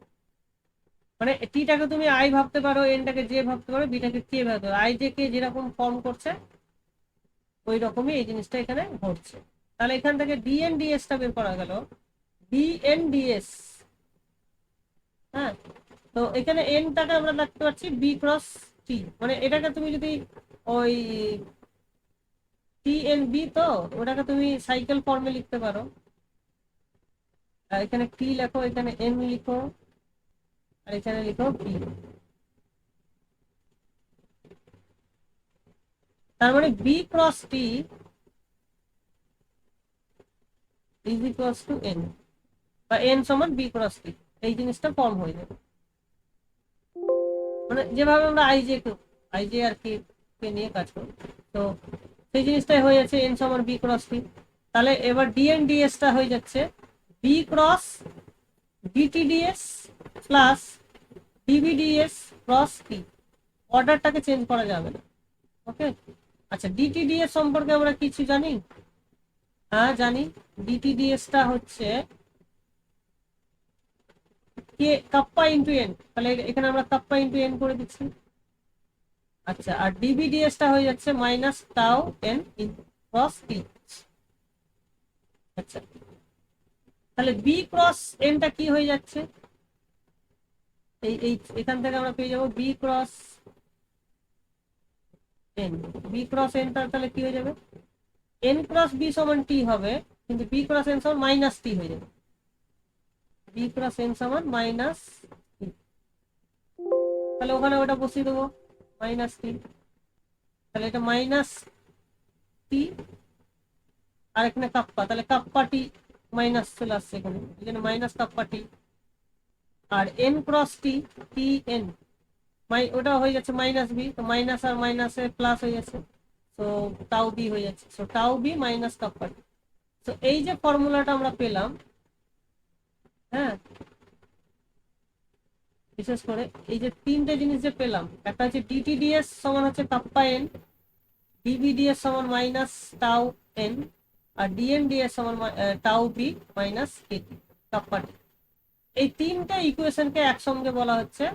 মানে টিটাকে তুমি আই ভাবতে পারো, এনটাকে জে ভাবতে পারো, বিটাকে কে ভাবতে পারো, আই জে কে যেরকম ফর্ম করছে ওই রকমই এই জিনিসটা এখানে ঘটছে। তাহলে এখান থেকে ডিএনডিএস টা বের করা গেল, ডিএনডিএস। হ্যাঁ, তো এখানে এনটাকে আমরা দেখতে পাচ্ছি বি ক্রস টি, মানে এটাকে তুমি যদি ওই টিএনবি, তো ওটাকে তুমি সাইকেল ফর্মে লিখতে পারো। এখানে টি লেখো, এখানে এন লিখো, আর এখানে লিখো বি। তার মানে B cross T is equals to N, বা এন সমান বি ক্রস টি, এই জিনিসটা ফর্ম হয়ে যাবে। মানে যেভাবে আমরা আইজে আর কে নিয়ে কাজ করি, তো সেই জিনিসটাই হয়ে যাচ্ছে এন সমান বি ক্রস টি। তাহলে এবার ডিএনডিএস টা হয়ে যাচ্ছে B cross DTDS plus DBDS cross T. অর্ডারটাকে চেঞ্জ করা যাবে না। ওকে, আচ্ছা, ডিটিডিএস সম্পর্কে আমরা কিছু জানি? হ্যাঁ জানি, ডিটিডিএস টা হচ্ছে কে কাপ্পা ইন্টু এন, তাহলে এখানে আমরা কাপ্পা ইন্টু এন করে দিচ্ছি। আচ্ছা, আর ডিবিডিএস টা হয়ে যাচ্ছে মাইনাস টাউ এন ক্রস টি। আচ্ছা, তাহলে বি ক্রস এনটা কি হয়ে যাচ্ছে, এই এখান থেকে আমরা পেয়ে যাবো B cross N. B cross এনটা তাহলে কি হয়ে যাবে, এন ক্রস বি সমান টি হবে, কিন্তু বি ক্রস এন সমান মাইনাস টি হয়ে যাবে, বি ক্রস এন সমান মাইনাস টি। তাহলে ওখানে ওটা বসিয়ে দেবো মাইনাস টি, তাহলে এটা মাইনাস টি, আর এখানে কাপ্পা, তাহলে কাপ্পা টি মাইনাস চলে আসছে এখানে, এখানে মাইনাস কাপ্পা টি। আর N cross T, T N ওটা হয়ে যাচ্ছে মাইনাস বি, তো মাইনাস আর মাইনাসে প্লাস হয়ে যাচ্ছে, তো টাউ বি হয়ে যাচ্ছে, so tau B minus kappa T. তো এই যে ফর্মুলাটা আমরা পেলাম, হ্যাঁ, বিশেষ করে এই যে তিনটে জিনিস যে পেলাম, একটা হচ্ছে ডিটিডিএস সমান হচ্ছে কাপ্পা এন, ডিবিডিএস সমান মাইনাস টাউ এন, আর ডিএনডিএস সমান tau B minus KT kappa T. এই তিনটা ইকুয়েশনকে একসঙ্গে বলা হচ্ছে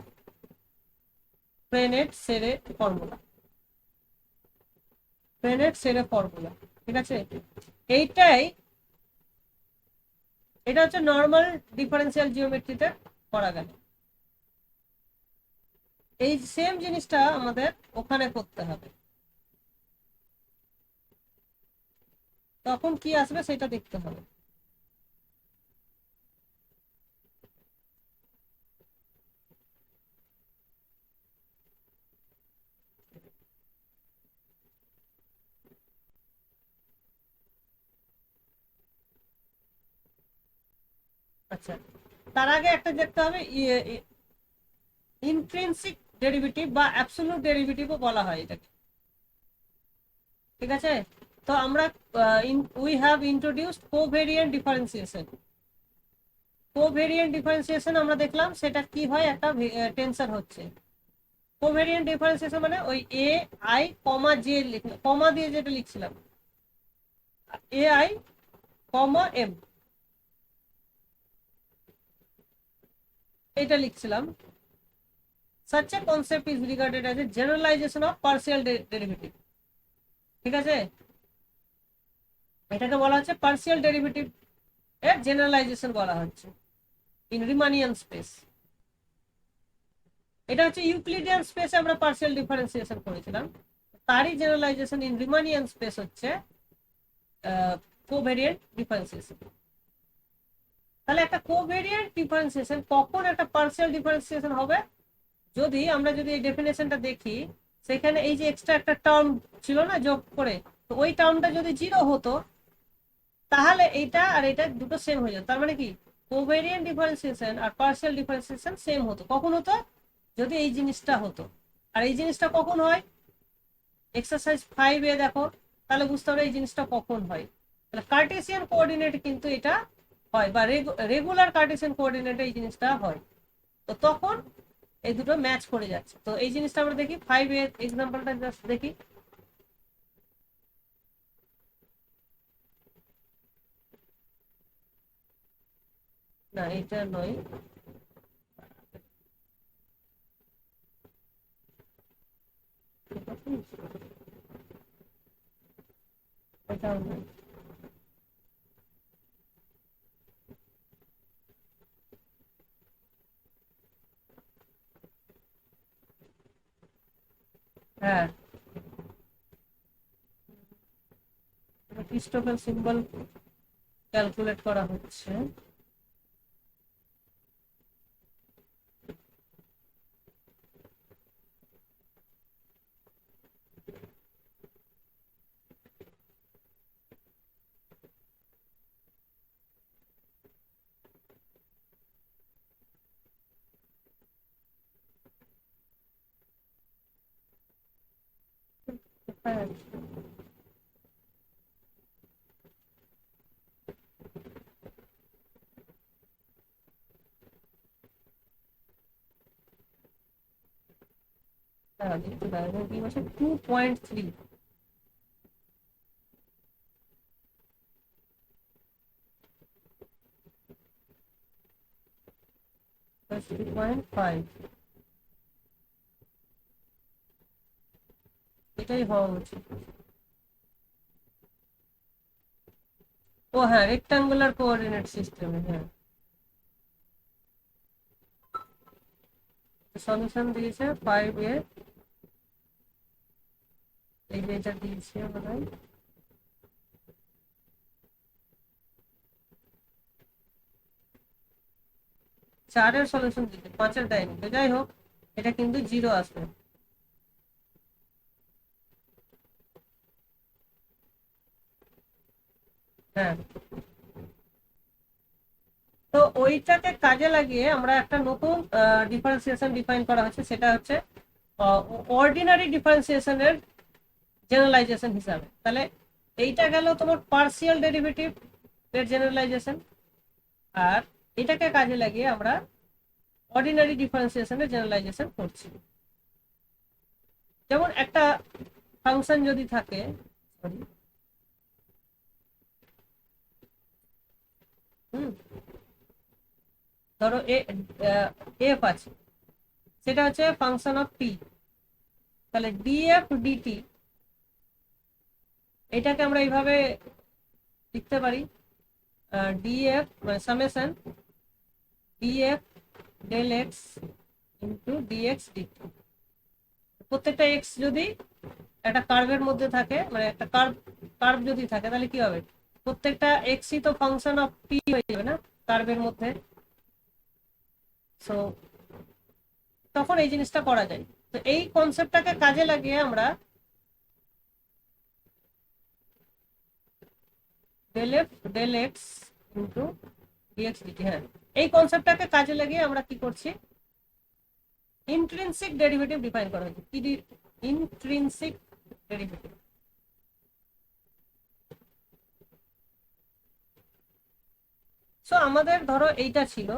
ফ্রেনেট সেরে ফর্মুলা, ফ্রেনেট সেরে ফর্মুলা, ঠিক আছে। এইটাই, এটা হচ্ছে নর্মাল ডিফারেন্সিয়াল জিওমেট্রিতে করা গেল। এই সেম জিনিসটা আমাদের ওখানে করতে হবে, তখন কি আসবে সেটা দেখতে হবে। আচ্ছা, তার আগে একটা দেখতে হবে, ইন্ট্রিনসিক ডেরিভেটিভ বা অ্যাবসলিউট ডেরিভেটিভও বলা হয় এটাকে, ঠিক আছে। তো আমরা we have introduced covariant differentiation. Covariant differentiation আমরা দেখলাম সেটা কি হয়, একটা টেন্সর হচ্ছে। কোভেরিয়েন্ট ডিফারেন্সিয়েশন মানে ওই এ আই কমা জে, কমা দিয়ে যেটা লিখছিলাম, এ আই কমা এম, এটা লিখছিলাম। such a concept is regarded as a generalization of partial derivative, ঠিক আছে। এটাকে বলা হচ্ছে পার্সিয়াল ডেরিভেটিভ এর জেনারেলাইজেশন বলা হচ্ছে ইন রিমানিয়ান স্পেস। এটা হচ্ছে ইউক্লিডিয়ান স্পেসে আমরা পার্সিয়াল ডিফারেন্সিয়েশন করেছিলাম, তারই জেনারেলাইজেশন ইন রিমানিয়ান স্পেস হচ্ছে কোভেরিয়েন্ট ডিফারেন্সিয়েশন। তাহলে একটা কোভেরিয়েন্ট ডিফারেন্সিয়েশন কখন একটা পার্সিয়াল ডিফারেন্সিয়েশন হবে, যদি আমরা যদি এই ডেফিনেশনটা দেখি, সেখানে এই যে এক্সট্রা একটা টার্ম ছিল না যোগ করে, তো ওই টার্মটা যদি জিরো হতো তাহলে এইটা আর এটা দুটো সেম হয়ে যেত। তার মানে কি কোভেরিয়েন্ট ডিফারেন্সিয়েশন আর পার্সিয়াল ডিফারেন্সিয়েশন সেম হতো। কখন হতো, যদি এই জিনিসটা হতো। আর এই জিনিসটা কখন হয়, এক্সারসাইজ 5 দেখো, তাহলে বুঝতে হবে এই জিনিসটা কখন হয়। তাহলে কার্টেসিয়ান কোঅর্ডিনেট কিন্তু এটা হয়, বা রেগুলার কার্টেসিয়ান কোঅর্ডিনেটে এই জিনিসটা হয়। তো তখন এই দুটো ম্যাচ করে যাচ্ছে। তো এই জিনিসটা আমরা দেখি 5 এক্সাম্পলটা জাস্ট দেখি। না এটা নয়, এটাও নয়। হ্যাঁ, ক্রিস্টোফেল সিম্বল ক্যালকুলেট করা হচ্ছে। হ্যাঁ, হ্যাঁ, দেখতে পারবো কি বলছে 2.3, plus 3.5, এটাই হওয়া উচিত। ও হ্যাঁ, রেক্টাঙ্গুলার কোঅর্ডিনেট সিস্টেমে, হ্যাঁ সলিউশন দিয়েছে 5 এই যে এটা দিয়েছে মনে হয়। চারের সলিউশন দিতে, 5 দেয়নি। তো যাই হোক, এটা কিন্তু জিরো আসবে। হ্যাঁ, তো ওইটাকে কাজে লাগিয়ে আমরা একটা নতুন ডিফারেন্সিয়েশন ডিফাইন করা হচ্ছে, সেটা হচ্ছে অর্ডিনারি ডিফারেন্সিয়েশনের জেনারেলাইজেশন হিসাবে। তাহলে এইটা গেল তোমার পার্সিয়াল ডেরিভেটিভ এর জেনারেলাইজেশন, আর এটাকে কাজে লাগিয়ে আমরা অর্ডিনারি ডিফারেন্সিয়েশনের জেনারেলাইজেশন করছি। যেমন একটা ফাংশন যদি থাকে, সরি, ধরো এফ আছে, সেটা হচ্ছে ফাংশন অফ পি। তাহলে ডিএফ ডিটি এটাকে আমরা এইভাবে লিখতে পারি, ডিএফ মানে summation DF del X into DX DT. প্রত্যেকটা এক্স যদি একটা কার্ভের মধ্যে থাকে, মানে একটা কার্ভ যদি থাকে, তাহলে কি হবে, প্রত্যেকটা এক্সই তো ফাংশন অফ টি হয়ে যাবে না কার্ভের মধ্যে। সো তখন এই জিনিসটা করা যায়। তো এই কনসেপ্টটাকে কাজে লাগিয়ে আমরা del F del X into DX DT, হ্যাঁ, এই কনসেপ্টটাকে কাজে লাগিয়ে আমরা কি করছি, ইন্ট্রিনসিক ডেরিভেটিভ ডিফাইন করা হয়েছে। কি ইন্ট্রিনসিক ডেরিভেটিভ, সো আমাদের ধরো এইটা ছিল,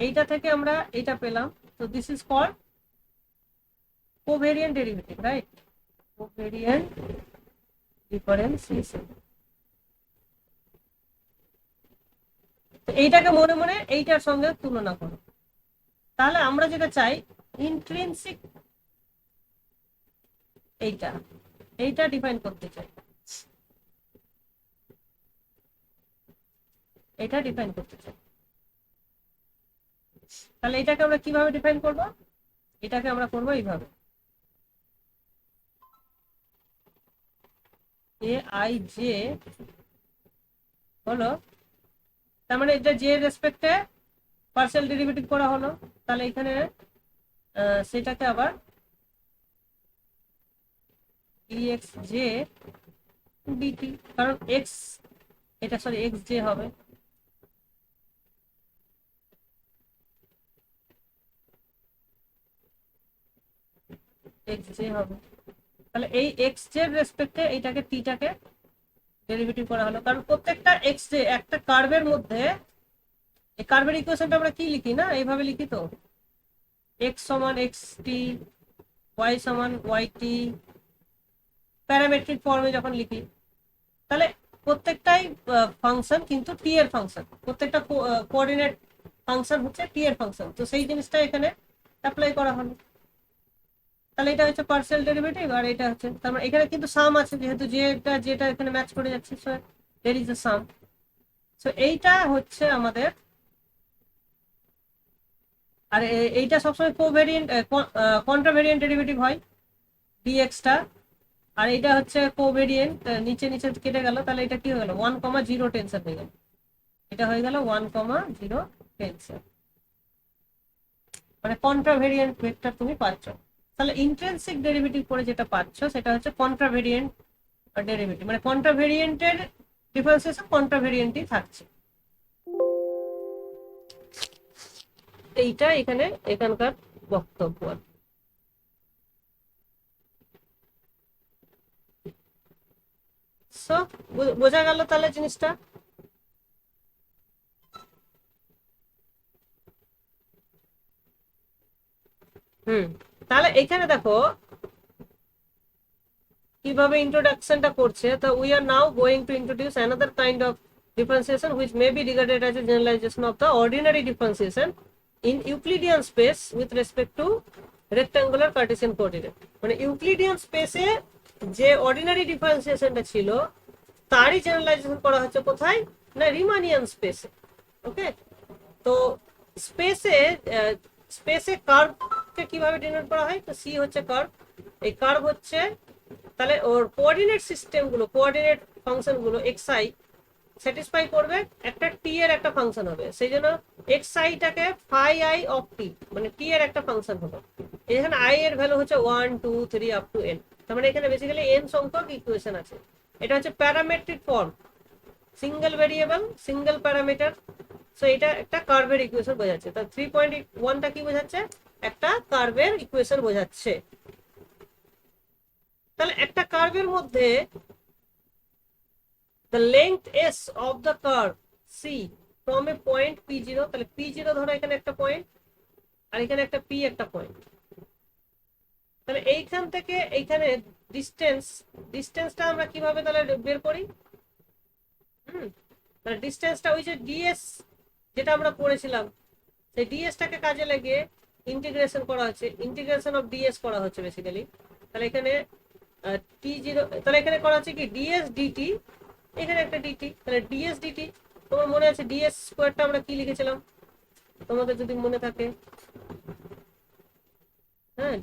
এইটা থেকে আমরা এইটা পেলাম, তো this is called covariant derivative, right? Covariant differentiation. তো এইটাকে মনে মনে এইটার সঙ্গে তুলনা করো, তাহলে আমরা যেটা চাই ইন্ট্রিনসিক এইটা ডিফাইন করতে চাই, এটা ডিফাইন করতে চাই। তাহলে এটাকে আমরা কিভাবে ডিফাইন করব, এটাকে আমরা করব এইভাবে, এ আই জে হলো, তার মানে এটা জে রেসপেক্টে পার্সিয়াল ডেরিভেটিভ করা হলো, তাহলে এখানে সেটাকে আবার ডিএক্স জে ডিটি, কারণ এক্স এটা সরি এক্স জে হবে, এক্স জে হবে। তাহলে এই এক্স জে রেসপেক্টে এইটাকে টিটাকে ডেরিভেটিভ করা হলো, কারণ প্রত্যেকটা এক্স জে একটা কার্ভের মধ্যে, এই কার্ভের ইকুয়েশনটা আমরা কি লিখি না, এইভাবে লিখি তো, এক্স সমান এক্স টি, ওয়াই সমান ওয়াই টি, প্যারামেট্রিক ফর্মে যখন লিখি, তাহলে প্রত্যেকটাই ফাংশন কিন্তু টি এর ফাংশন, প্রত্যেকটা কোঅর্ডিনেট ফাংশন হচ্ছে টি এর ফাংশন, তো সেই জিনিসটা এখানে অ্যাপ্লাই করা হলো। তাহলে এটা হচ্ছে পার্সিয়াল ডেরিভেটিভ, আর এটা হচ্ছে, তার মানে এখানে কিন্তু সাম আছে, যেহেতু যেটা এখানে ম্যাচ করে যাচ্ছে, so there is a sum. So এইটা হচ্ছে আমাদের, আর এইটা সবসময় কোভেরিয়েন্ট কন্ট্রাভেরিয়েন্ট ডেরিভেটিভ হয় ডিএক্সটা, আর এটা হচ্ছে কোভেরিয়েন্ট, নিচে নিচে কেটে গেল, তাহলে এটা কি হয়ে গেল 1,0 টেনশন হয়ে গেল, এটা হয়ে গেল 1,0 টেনশন, মানে কন্ট্রাভেরিয়েন্ট ভেক্টর তুমি পাচ্ছ। তাহলে ইন্ট্রিনসিক ডেরিভেটিভ করে যেটা পাচ্ছ সেটা হচ্ছে কন্ট্রাভেরিয়েন্ট ডেরিভেটিভ, মানে কন্ট্রাভেরিয়েন্টের ডিফারেন্সিয়েশন কন্ট্রাভেরিয়েন্টই থাকছে। এইটা এখানে এখানকার বক্তব্য। সো বোঝা গেল তাহলে জিনিসটা। তাহলে এখানে দেখো কিভাবে ইন্ট্রোডাকশনটা করছে। তো we are now going to introduce another kind of differentiation which may be regarded as a generalization of the ordinary differentiation in Euclidean space with respect to rectangular Cartesian coordinate। মানে ইউক্লিডিয়ান স্পেসে যে ordinary ডিফারেন্সিয়েশনটা ছিল তারই generalisation করা হচ্ছে কোথায় না, রিমানিয়ান স্পেসে। ওকে, তো স্পেসে কার্ভকে কিভাবে ডিনোট করা হয়, তো সি হচ্ছে কার্ভ, এই কার্ভ হচ্ছে, তাহলে ওর কোঅর্ডিনেট সিস্টেমগুলো, কোঅর্ডিনেট ফাংশনগুলো xi স্যাটিসফাই করবে একটা টি এর একটা ফাংশন হবে, সেই জন্য xi-টাকে phi i অফ টি, মানে টি এর একটা ফাংশন হবে। এখানে i এর ভ্যালু হচ্ছে 1 2 3 আপ টু n, তার মানে এখানে বেসিক্যালি n সংখ্যক ইকুয়েশন আছে। এটা হচ্ছে parametric form, single variable single parameter, so এটা একটা কার্ভের ইকুয়েশন বোঝাচ্ছে। তার 3.1টা কি বোঝাচ্ছে, একটা কার্ভের ইকুয়েশন বোঝাচ্ছে। তাহলে একটা কার্ভের মধ্যে the length s of the curve c from a point p0, তাহলে p0 ধরো এখানে একটা পয়েন্ট, আর এখানে একটা p একটা পয়েন্ট, তাহলে এইখান থেকে এইখানে ডিস্টেন্সটা আমরা কিভাবে তাহলে বের করি, তাহলে ডিস্টেন্সটা ওই যে ds যেটা আমরা করেছিলাম, সেই ds টাকে কাজে লাগিয়ে ইন্টিগ্রেশন করা হচ্ছে, ইন্টিগ্রেশন অফ ডিএস করা হচ্ছে বেসিক্যালি। তাহলে এখানে T0, তাহলে এখানে করা হচ্ছে কি ডিএস ডিটি, এখানে একটা ডিটি, তাহলে ডিএস ডিটি। তোমার মনে আছে ডিএস স্কোয়ারটা আমরা কি লিখেছিলাম তোমাদের যদি মনে থাকে? হ্যাঁ,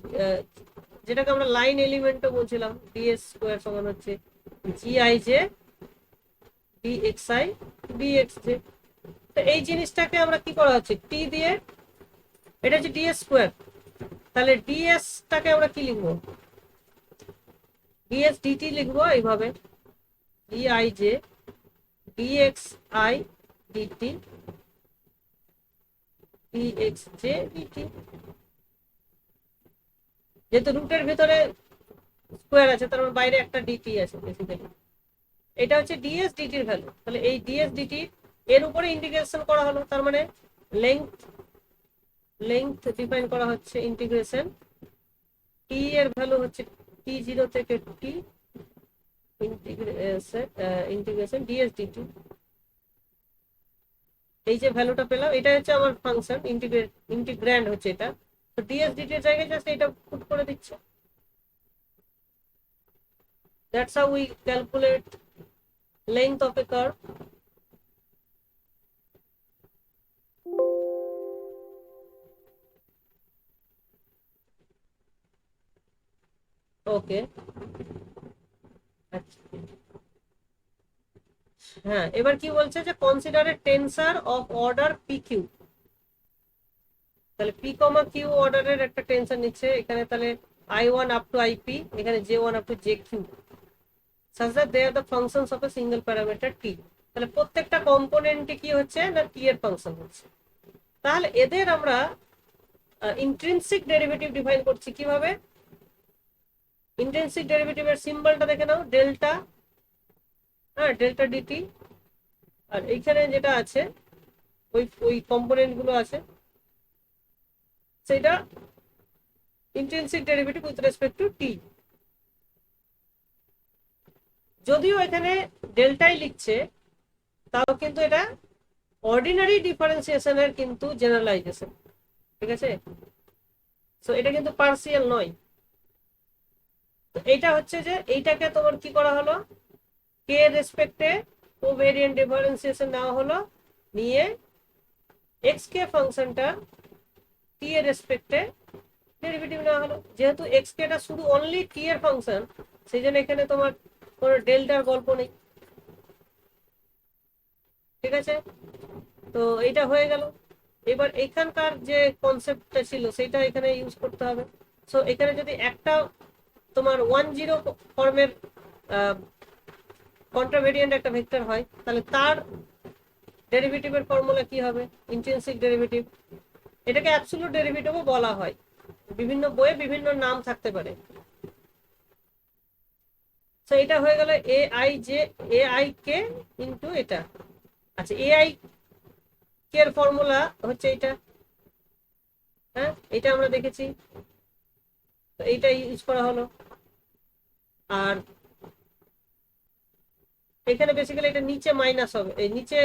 যেটাকে আমরা লাইন এলিমেন্টও বলছিলাম, ডিএস স্কোয়ার সমান হচ্ছে জিআইজে ডিএক্সআই ডিএক্সজে। তো এই জিনিসটাকে আমরা কি করা হচ্ছে টি দিয়ে, এটা হচ্ছে ডিএস স্কোয়ার, তাহলে ডিএস টাকে আমরা কি লিখবো? ডিএস ডিটি লিখবো এইভাবে, ডিআইজে ডিএক্সআই ডিটি ডিএক্সজে ডিটি। যেহেতু রুটের ভিতরে স্কোয়ার আছে তার মানে বাইরে একটা ডিটি আছে বেসিক্যালি। এটা হচ্ছে ডিএস ডিটির ভ্যালু, তাহলে এই ডিএস ডিটি এর উপরে ইন্টিগ্রেশন করা হলো, তার মানে লেংথ ডিফাইন করা হচ্ছে ইন্টিগ্রেশন, টি এর ভ্যালু হচ্ছে T0 থেকে টি ইন্টিগ্রেশন ডিএস ডিটি। এই যে ভ্যালুটা পেলাম এটা হচ্ছে আমার ফাংশন, ইন্টিগ্র্যান্ড হচ্ছে এটা, তো ডিএস ডিটি এর জায়গায় জাস্ট এটা পুট করে দিচ্ছে। That's how we calculate length of a curve. Okay. হ্যাঁ, এবার কি বলছে যে consider A tensor of order PQ। তাহলে P, Q অর্ডারের একটা টেন্সর নিচ্ছে এখানে, তাহলে I1 up to IP, এখানে J1 up to JQ, such that they are the functions of a single parameter T। তাহলে প্রত্যেকটা কম্পোনেন্টে কি হচ্ছে না T এর ফাংশন হচ্ছে। তাহলে এদের আমরা ইন্ট্রিনসিক ডেরিভেটিভ ডিফাইন করছি কিভাবে? ইন্ট্রিনসিক ডেরিভেটিভের সিম্বলটা দেখে নাও, ডেল্টা, হ্যাঁ ডেল্টা ডিটি, আর এইখানে যেটা আছে ওই কম্পোনেন্ট গুলো আছে সেটা intrinsic derivative with respect to T. যদিও এখানে ডেল্টাই লিখছে তাও কিন্তু এটা অর্ডিনারি ডিফারেন্সিয়েশনের কিন্তু জেনারেলাইজেশন, ঠিক আছে? সো এটা কিন্তু পার্সিয়াল নয়। তো এটা হচ্ছে যে এইটাকে তোমার কি করা হলো, কে রেসপেক্টে কোভেরিয়েন্ট ডিফারেন্সিয়েশন নেওয়া হলো, নিয়ে এক্স কে ফাংশনটা টি এর রেসপেক্টে ডেরিভেটিভ নেওয়া হলো। যেহেতু এক্স কেটা শুধু অনলি টি এর ফাংশন, সেই জন্য এখানে তোমার কোনো ডেল্টার গল্প নেই, ঠিক আছে? তো এইটা হয়ে গেল। এবার এখানকার যে কনসেপ্টটা ছিল সেটা এখানে ইউজ করতে হবে। সো এখানে যদি একটা তোমার 1-0 ফর্মের কন্ট্রাভেরিয়েন্ট একটা ভেক্টর হয়, তাহলে তার ডেরিভেটিভের ফর্মুলা কি হবে? Intrinsic derivative. এটাকে অ্যাবসলিউট ডেরিভেটিভও বলা হয়, বিভিন্ন বইয়ে বিভিন্ন নাম থাকতে পারে। সো এটা হয়ে গেল AI কে ইনটু এটা। আচ্ছা, AI কে এর ফর্মুলা হচ্ছে এটা, হ্যাঁ এটা আমরা দেখেছি, তো এইটা ইউজ করা হলো। আর এখানে বেসিক্যালি এটা নিচে মাইনাস হবে, এই নিচে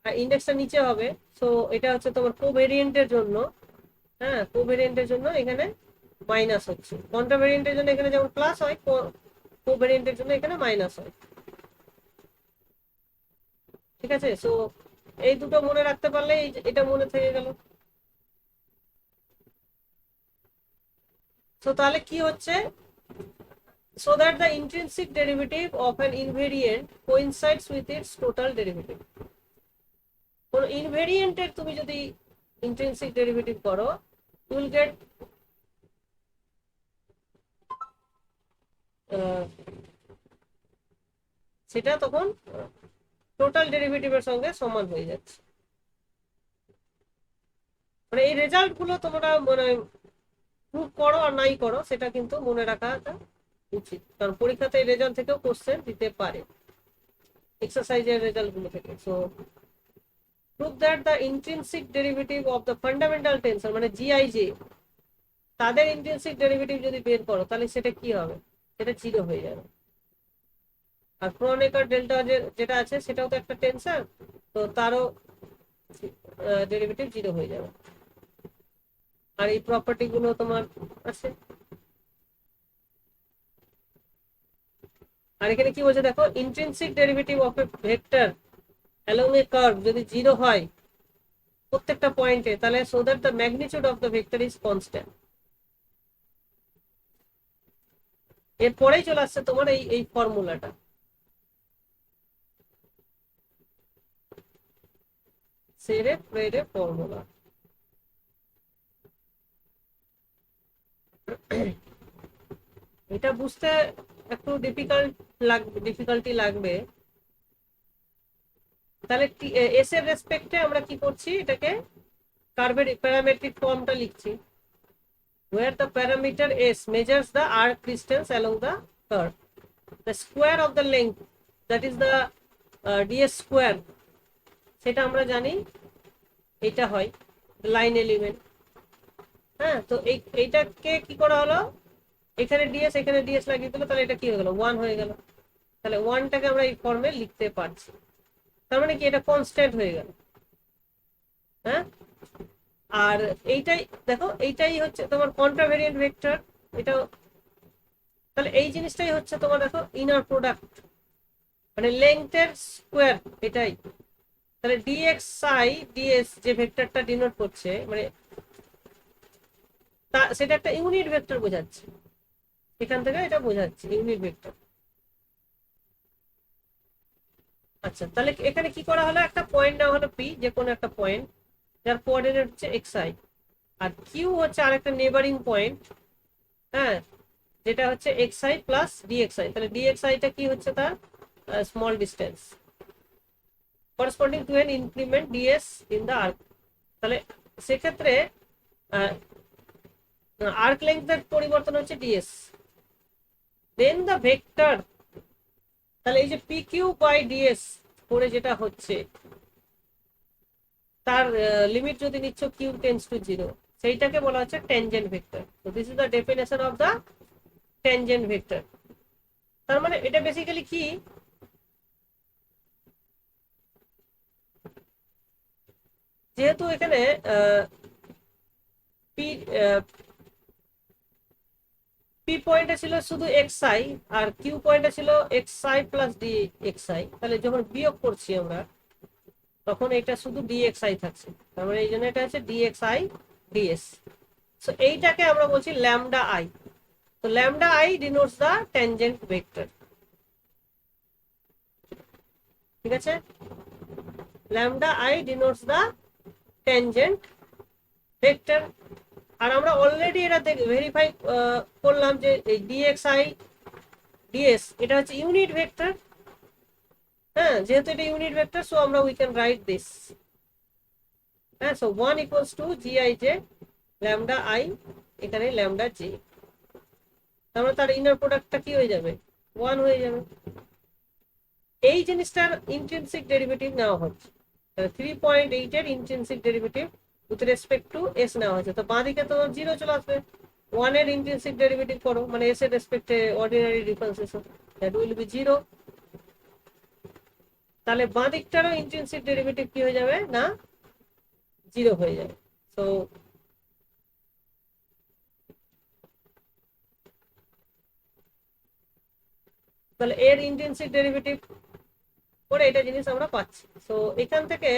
ইন্ডেক্সটা নিচে হবে। সো এটা হচ্ছে তোমার কোভেরিয়েন্টের জন্য, হ্যাঁ কোভেরিয়েন্টের জন্য এখানে মাইনাস হচ্ছে, কন্ট্রাভেরিয়েন্টের জন্য এখানে যেমন প্লাস হয়, কোভেরিয়েন্টের জন্য এখানে মাইনাস হয়, ঠিক আছে? সো এই দুটো মনে রাখতে পারলে এটা মনে থেকে গেল। সো তাহলে কি হচ্ছে, so that the intrinsic derivative of an invariant coincides with its total derivative। কোন ইনভেরিয়েন্টের তুমি যদি ইন্ট্রিনসিক ডেরিভেটিভ করো, you will get সেটা তখন টোটাল ডেরিভেটিভের সঙ্গে সমান হয়ে যাচ্ছে। মানে এই রেজাল্ট গুলো তোমরা মানে প্রুভ করো আর নাই করো সেটা কিন্তু মনে রাখাটা উচিত, কারণ পরীক্ষাতে এই রেজাল্ট থেকেও কোশ্চেন দিতে পারে, এক্সারসাইজের রেজাল্ট গুলো থেকে। So prove that the intrinsic derivative of the fundamental tensor মানে GIJ তাদের ইন্ট্রিনসিক ডেরিভেটিভ যদি বের করো তাহলে সেটা কি হবে, সেটা 0 হয়ে যাবে। আর ক্রোনেকার ডেল্টা যেটা আছে সেটাও তো একটা টেন্সর, তো তারও ডেরিভেটিভ 0 হয়ে যাবে। আর এই প্রপার্টি গুলো তোমার আছে। আর এখানে কি বলছে দেখো, intrinsic derivative of A vector along a curve যদি 0 হয় প্রত্যেকটা পয়েন্টে, তাহলে so that the magnitude of the vector is constant. এরপরেই চলে আসছে তোমার এই এই ফর্মুলাটা, সেরে প্রেরে ফর্মুলা। এটা বুঝতে একটু ডিফিকাল্টি লাগবে। তাহলে এস এর রেসপেক্টে আমরা কি করছি, এটাকে কার্ভের প্যারামেট্রিক ফর্মটা লিখছি, where the parameter s measures the arc distance along the curve. The square of the length, that is the ds square, সেটা আমরা জানি এটা হয় লাইন এলিমেন্ট। হ্যাঁ, তো এইটাকে কি করা হলো, এখানে ds এখানে ds লাগিয়ে দিল, তাহলে এটা কি হয়ে গেল, 1 হয়ে গেল। তাহলে 1টাকে আমরা এই ফর্মে লিখতে পারছি, তার মানে কি এটা কনস্ট্যান্ট হয়ে গেল। হ্যাঁ, আর এইটাই দেখো, এইটাই হচ্ছে তোমার কন্ট্রাভেরিয়েন্ট ভেক্টর। এটা তাহলে এই জিনিসটাই হচ্ছে তোমার দেখো ইনার প্রোডাক্ট, মানে লেংথের স্কোয়ার এটাই। তাহলে dxi ds যে ভেক্টরটা ডিনোট করছে, মানে সেটা একটা ইউনিট ভেক্টর বোঝাচ্ছে, এখান থেকে এটা বোঝাচ্ছে ইউনিট ভেক্টর। আচ্ছা, তাহলে এখানে কি করা হলো, একটা পয়েন্ট নেওয়া হলো পি, যে কোনো একটা পয়েন্ট যার কোঅর্ডিনেট হচ্ছে xi, আর কিউ হচ্ছে আরেকটা নেবারিং পয়েন্ট, হ্যাঁ, যেটা হচ্ছে xi প্লাস dxi। তাহলে dxi টা কি হচ্ছে, তার small distance corresponding to an increment ds in the arc। তাহলে সেক্ষেত্রে আর্ক লেংথের পরিবর্তন হচ্ছে ds, দেন দ্য ভেক্টর। তাহলে এই যে pq বাই ds করে যেটা হচ্ছে, তার লিমিট যদি নিচ্ছ q টেন্ডস টু 0, সেইটাকে বলা হচ্ছে ট্যানজেন্ট ভেক্টর। তো this is the definition of the tangent vector. তার মানে এটা বেসিক্যালি কি, যেহেতু এখানে পি পি পয়েন্টে ছিল শুধু xi আর কিউ পয়েন্টে ছিল xi প্লাস dxi, তাহলে যখন বিয়োগ করছি আমরা তখন এটা শুধু dxi থাকছে, তার মানে এই জন্য এটা হচ্ছে dxi ds। সো এইটাকে আমরা বলছি ল্যামডা i। তো lambda i denotes the tangent vector, ঠিক আছে, lambda i denotes the tangent vector. আর আমরা অলরেডি এটা ভেরিফাই করলাম যে এই dxi ds এটা হচ্ছে ইউনিট ভেক্টর। হ্যাঁ, যেহেতু এটা ইউনিট ভেক্টর, সো আমরা উই ক্যান রাইট দিস। হ্যাঁ, so 1 equals to gij lambda i, এখানে ল্যামডা j, তার মানে তার ইনার প্রোডাক্টটা কি হয়ে যাবে, 1 হয়ে যাবে। এই জিনিসটার ইন্ট্রিনসিক ডেরিভেটিভ নেওয়া হচ্ছে, 3.8 এর intrinsic derivative with respect two s নেওয়া হচ্ছে। তো বাঁ দিকে তো 0 চলে আসবে, 1 এর ইন্ট্রিনসিক ডেরিভেটিভ করো, মানে s এর রেসপেক্টে ordinary differentiation, that will be 0। তাহলে বাঁ দিকটারও ইন্ট্রিনসিক ডেরিভেটিভ কি হয়ে যাবে না, 0 হয়ে যাবে। সো তাহলে এর ইন্ট্রিনসিক ডেরিভেটিভ করে এটা জিনিস আমরা পাচ্ছি। সো এখান থেকে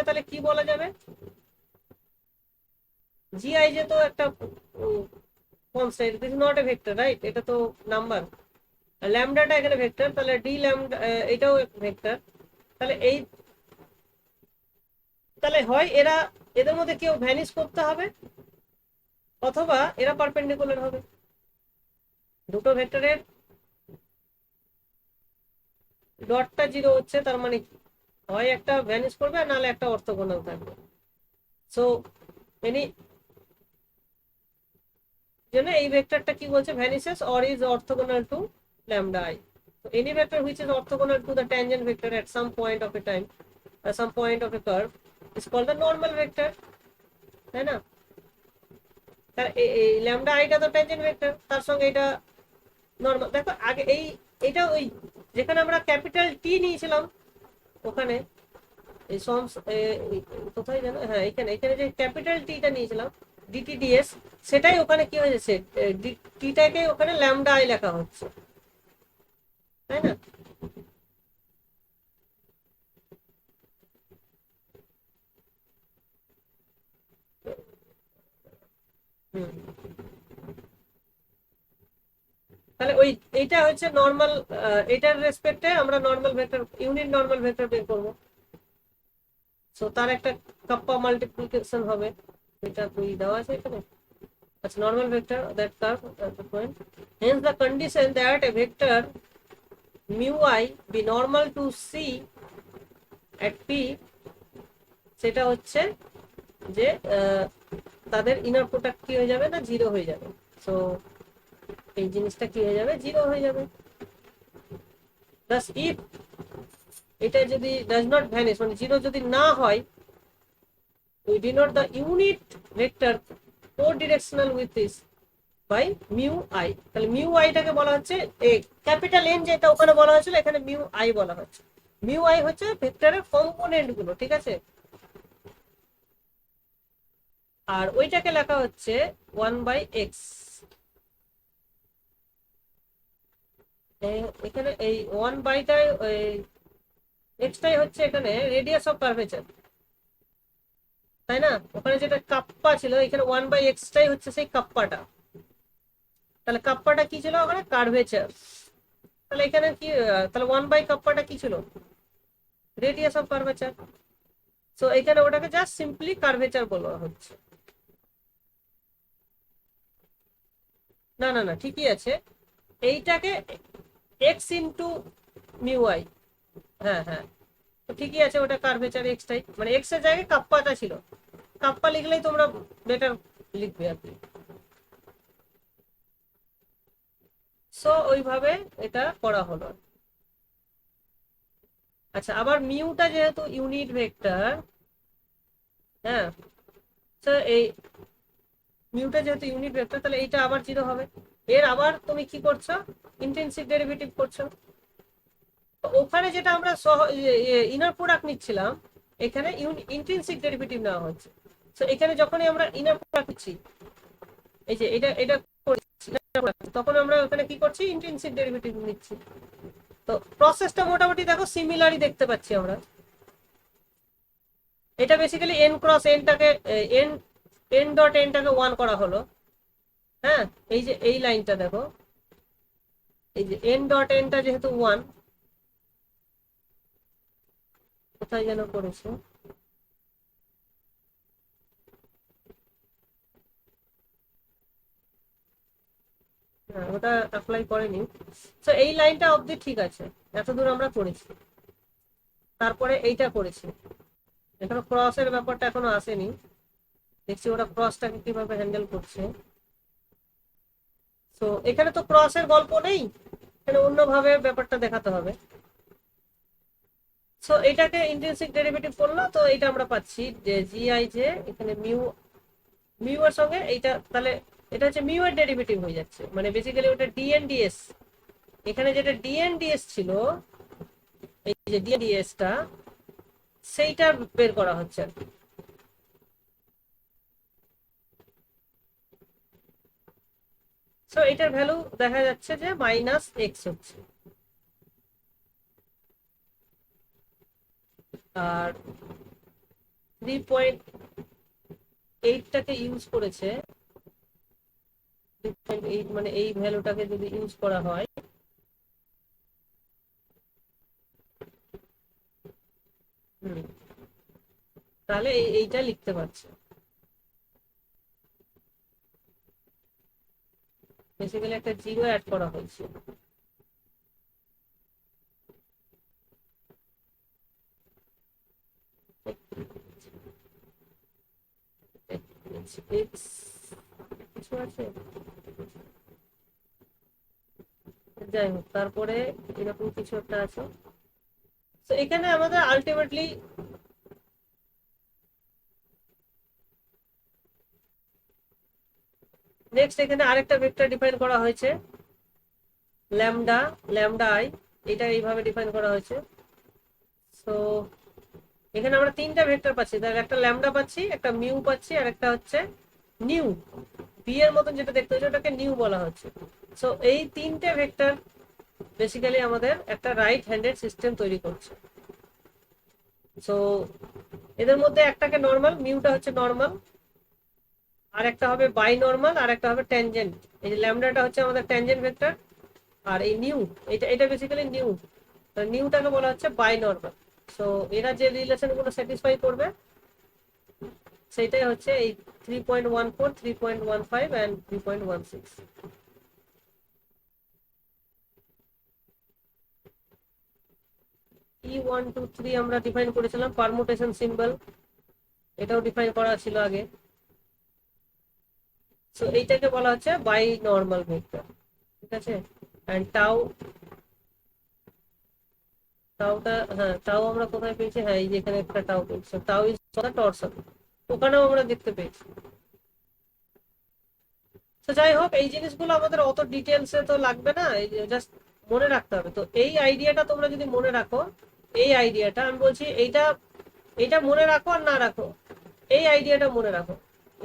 তাহলে কি বলা যাবে, জিআই যে তো একটা constant, this is not a vector, right, এটা তো নাম্বার, ল্যামডাটা এখানে ভেক্টর, তাহলে ডি ল্যামডা এটাও ভেক্টর। তাহলে এই তাহলে হয় এদের মধ্যে কেউ ভ্যানিশ করতে হবে, অথবা এরা পারপেন্ডিকুলার হবে। দুটো ভেক্টরের ডটটা 0 হচ্ছে, তার মানে হয় একটা ভ্যানিশ করবে, নাহলে একটা অর্থোগোনাল থাকবে। সো এনি জন্য এই ভেক্টরটা কি বলছে, vanishes or is orthogonal to lambda i। So any vector which is orthogonal to the tangent vector at some point of a time, some point of a curve, is called the normal vector, তাই না? তার এই lambda আইটা তো tangent vector, তার সঙ্গে এটা normal. দেখো আগে এটা ওই যেখানে আমরা ক্যাপিটাল টি নিয়েছিলাম, ওখানে এই সমস কোথায় জানো, হ্যাঁ এখানে এখানে যে ক্যাপিটাল টিটা নিয়েছিলাম ডিটিডিএস, সেটাই ওখানে কি হয়ে যাচ্ছে, টিটাকে ওখানে ল্যামডা আই লেখা হচ্ছে, তাই না? হুম, তাহলে ওই এইটা হচ্ছে নর্মাল, এটার রেসপেক্টে আমরা normal vector, unit normal vector বের করবো। সো তার একটা কাপ্পা মাল্টিপ্লিকেশন হবে, এটা তুই দেওয়া আছে এখানে। আচ্ছা, normal vector that curve at the point, hence the condition that a vector mu I be normal to C at P, সেটা হচ্ছে যে তাদের ইনার প্রোডাক্ট কি হয়ে যাবে না, জিরো হয়ে যাবে। সো এই জিনিসটা কি হয়ে যাবে, জিরো হয়ে যাবে। Thus if এটা যদি does not vanish, মানে জিরো যদি না হয়, we denote the unit vector co-directional with this by mu I। তাহলে mu I টাকে বলা হচ্ছে ক্যাপিটাল এন, যেটা ওখানে বলা হয়েছিল এখানে mu I বলা হচ্ছে। mu I হচ্ছে ভেক্টরের কম্পোনেন্ট গুলো, ঠিক আছে? আর ওইটাকে লেখা হচ্ছে 1/x। এখানে এই 1/টাই এক্সটাই হচ্ছে এখানে রেডিয়াস অফ কার্ভেচার, তাই না? ওখানে যেটা কাপ্পা ছিল, এখানে 1/x-টাই হচ্ছে সেই কাপ্পাটা। তাহলে কাপ্পাটা কি ছিল ওখানে, কার্ভেচার। তাহলে এখানে কি, তাহলে 1/কাপ্পাটা কি ছিল, রেডিয়াস অফ কার্ভেচার। সো এখানে ওটাকে জাস্ট সিম্পলি কার্ভেচার বলা হচ্ছে। না না না, ঠিকই আছে, এইটাকে এক্স ইন্টু মিউ আই, হ্যাঁ হ্যাঁ, তো ঠিকই আছে, ওটা কার্ভেচার এক্সটাই, মানে এক্স এর জায়গায় কাপ্পাটা ছিল, কাপ্পা লিখলেই তোমরা বেটার লিখবে আর কি। সো ওইভাবে এটা করা হলো। আচ্ছা, আবার মিউটা যেহেতু ইউনিট ভেক্টর, হ্যাঁ, তো এই মিউটা যেহেতু ইউনিট ভেক্টর, তাহলে এইটা আবার জিরো হবে। এর আবার তুমি কি করছো, ইন্টেন্সিভ ডেরিভেটিভ করছো। ওখানে যেটা আমরা ইনার প্রোডাক্ট নিচ্ছিলাম, এখানে ইন্ট্রিনসিক ডেরিভেটিভ নেওয়া হচ্ছে। সো এখানে যখনই আমরা ইনার প্রোডাক্ট নিচ্ছি, এই যে এটা এটা তখন আমরা ওখানে কি করছি, ইন্ট্রিনসিক ডেরিভেটিভ নিচ্ছি। তো প্রসেসটা মোটামুটি দেখো সিমিলারই দেখতে পাচ্ছি আমরা। এটা বেসিক্যালি এন ক্রস এনটাকে এন এন ডট এনটাকে 1 করা হলো। হ্যাঁ, এই যে এই লাইনটা দেখো, এই যে এন ডট এনটা যেহেতু 1, কোথায় যেন করেছে, ওটা অ্যাপ্লাই করেনি। তো এই লাইনটা অবধি ঠিক আছে, এতদূর আমরা করেছি। তারপরে এইটা করেছি, এখনো ক্রসের ব্যাপারটা এখনো আসেনি, দেখছি ওরা ক্রসটাকে কিভাবে হ্যান্ডেল করছে। তো এখানে তো ক্রসের গল্প নেই, এখানে অন্যভাবে ব্যাপারটা দেখাতে হবে। সো এটাকে ইন্ট্রিনসিক ডেরিভেটিভ করলো, তো এটা আমরা পাচ্ছি যে জিআই যে এখানে মিউ, মিউ এর সঙ্গে এইটা, তাহলে এটা হচ্ছে মিউ এর ডেরিভেটিভ হয়ে যাচ্ছে, মানে বেসিক্যালি ওটা ডিএনডিএস, এখানে যেটা ডিএনডিএস ছিল, এই যে ডিএনডিএস টা, সেইটা বের করা হচ্ছে আর কি। সো এটার ভ্যালু দেখা যাচ্ছে যে -x হচ্ছে। আর 3.8টাকে ইউজ করেছে, 3.8 মানে এই ভ্যালুটাকে যদি ইউজ করা হয়, তাহলে এইটা লিখতে পারছে। বেসিক্যালি একটা জিরো অ্যাড করা হয়েছে। কিছু আছে, যাই হোক, তারপরে এরকম কিছু একটা আছে। তো এখানে আমাদের আলটিমেটলি নেক্সট এখানে আরেকটা ভেক্টর ডিফাইন করা হয়েছে, ল্যামডা, ল্যামডা আই, এটা এইভাবে ডিফাইন করা হয়েছে। সো এখানে আমরা তিনটা ভেক্টর পাচ্ছি, তাহলে একটা ল্যামডা পাচ্ছি, একটা মিউ পাচ্ছি, আর একটা হচ্ছে নিউ। বি এর মতন যেটা দেখতে হচ্ছে ওটাকে নিউ বলা হচ্ছে। সো এই তিনটে ভেক্টর বেসিক্যালি আমাদের একটা রাইট হ্যান্ডেড সিস্টেম তৈরি করছে। সো এদের মধ্যে একটাকে নর্মাল, মিউটা হচ্ছে নর্মাল, আর একটা হবে বাই নর্মাল, আর একটা হবে ট্যানজেন্ট। এই যে ল্যামডাটা হচ্ছে আমাদের ট্যানজেন্ট ভেক্টর, আর এই নিউ এটা এটা বেসিক্যালি নিউ, নিউটাকে বলা হচ্ছে বাই নর্মাল। সো এরা যে রিলেশন গুলো স্যাটিসফাই করবে সেইটাই হচ্ছে এই 3.14, 3.15 অ্যান্ড 3.16। E1 2 3 আমরা ডিফাইন করেছিলাম, পারমুটেশন সিম্বল এটাও ডিফাইন করা ছিল আগে। সো এইটাকে বলা হচ্ছে বাই নর্মাল ভেক্টর, ঠিক আছে। এন্ড টাউ, টাউটা হ্যাঁ টাউ আমরা কোথায় পেয়েছি, হ্যাঁ এই যে এখানে একটা টাউ পেয়েছি, টাউ ইজ দ্য টরশন, ওখানেও আমরা দেখতে পেয়েছি। তো যাই হোক, এই জিনিসগুলো আমাদের অত ডিটেলসে তো লাগবে না, এই জাস্ট মনে রাখতে হবে। তো এই আইডিয়াটা তোমরা যদি মনে রাখো, এই আইডিয়াটা আমি বলছি, এইটা এইটা মনে রাখো আর না রাখো, এই আইডিয়াটা মনে রাখো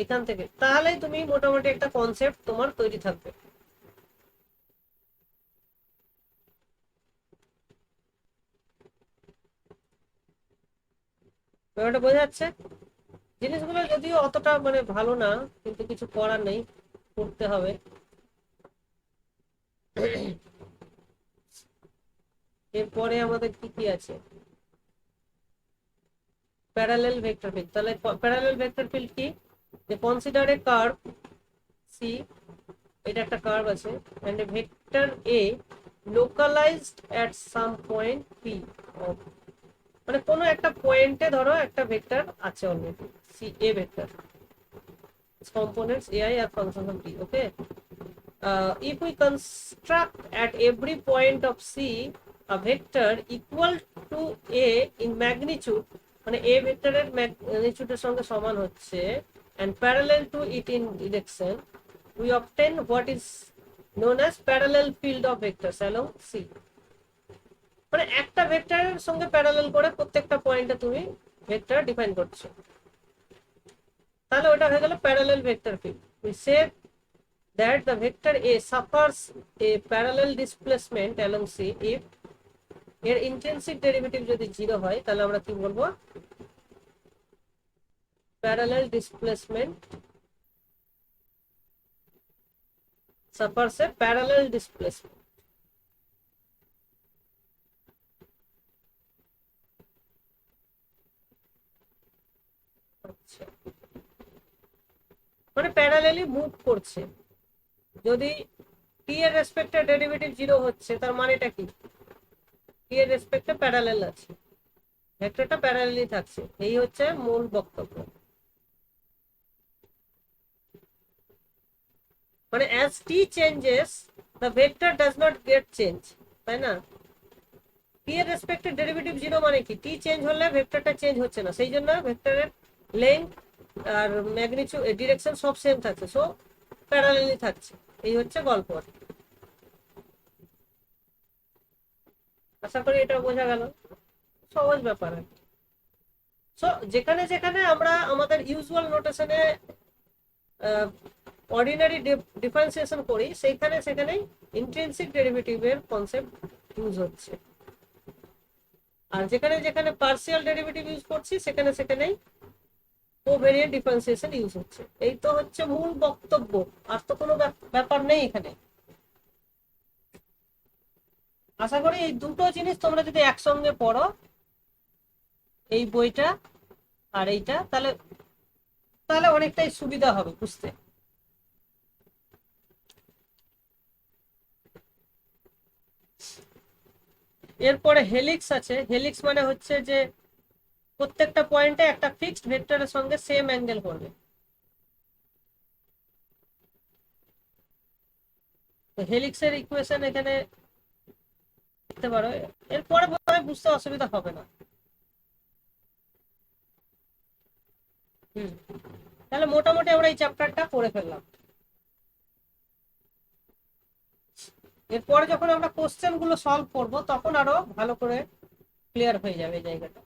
এখান থেকে, তাহলেই তুমি মোটামুটি একটা কনসেপ্ট তোমার তৈরি থাকবে। ব্যাপারটা বোঝা যাচ্ছে? জিনিসগুলো যদিও অতটা মানে ভালো না, কিন্তু কিছু করার নেই, করতে হবে। এরপরে আমাদের কি কি আছে, প্যারালেল ভেক্টর ফিল্ড। তাহলে প্যারালেল ভেক্টর ফিল্ড কি, যে কনসিডার এ কার্ভ সি, এটা একটা কার্ভ আছে, and a vector a localized at some point P, মানে কোনো একটা পয়েন্টে ধরো একটা ভেক্টর আছে already, see a vector, components ai are functions of d, okay. If we construct at every point of c a vector equal to a in magnitude, মানে a ভেক্টরের ম্যাগনিটিউডের সঙ্গে সমান হচ্ছে, and parallel to it in direction, we obtain what is known as parallel field of vectors along c। মানে একটা ভেক্টরের সঙ্গে parallel করে প্রত্যেকটা পয়েন্টে তুমি ভেক্টর ডিফাইন করছো, তাহলে ওটা হয়ে গেল parallel vector field. we say that the vector a suffers a parallel displacement along c if এর ইন্ট্রিনসিক ডেরিভেটিভ যদি 0 হয়, তাহলে আমরা কি বলবো, parallel displacement suffers a parallel displacement। আচ্ছা, মানে প্যারালালি মুভ করছে। যদি টি এর রেসপেক্টে ডেরিভেটিভ 0 হচ্ছে, তার মানেটা কি, টি এর রেসপেক্টে প্যারালাল আছে, ভেক্টরটা প্যারালালি থাকছে, এই হচ্ছে মূল বক্তব্য। মানে as t changes the vector does not get change, তাই না। t এর রেসপেক্টে ডেরিভেটিভ 0 মানে কি, t চেঞ্জ হলে ভেক্টরটা চেঞ্জ হচ্ছে না, সেই জন্য ভেক্টরের লেংথ আর ম্যাগনিটিউড ডিরেকশন সব সেম থাকছে, সো প্যারালালি থাকছে, এই হচ্ছে গল্প। আশা করি এটা বোঝা গেল, সহজ ব্যাপার আর কি। সো যেখানে যেখানে আমরা আমাদের ইউজুয়াল নোটেশনে অর্ডিনারি ডিফারেন্সিয়েশন করি, সেইখানে সেখানেই ইন্ট্রিনসিক ডেরিভেটিভের কনসেপ্ট ইউজ হচ্ছে, আর যেখানে যেখানে পার্সিয়াল ডেরিভেটিভ ইউজ করছি সেখানে সেখানেই কোভেরিয়েন্ট ডিফারেন্সিয়েশন ইউজ হচ্ছে। এই তো হচ্ছে মূল বক্তব্য, আর তো কোনো ব্যাপার নেই এখানে। আশা করি এই দুটো জিনিস তোমরা যদি একসঙ্গে পড়ো, এই বইটা আর এইটা, তাহলে তাহলে অনেকটাই সুবিধা হবে বুঝতে। এরপরে হেলিক্স আছে। হেলিক্স মানে হচ্ছে যে প্রত্যেকটা পয়েন্টে একটা ফিক্সড ভেক্টরের সঙ্গে সেম অ্যাঙ্গেল করবে। তো হেলিক্সের ইকুয়েশন এখানে দেখতে পারো, এরপরে বুঝতে অসুবিধা হবে না। তাহলে মোটামুটি আমরা এই চ্যাপ্টারটা করে ফেললাম। এরপরে যখন আমরা কোশ্চেন গুলো সলভ করবো, তখন আরো ভালো করে ক্লিয়ার হয়ে যাবে এই জায়গাটা।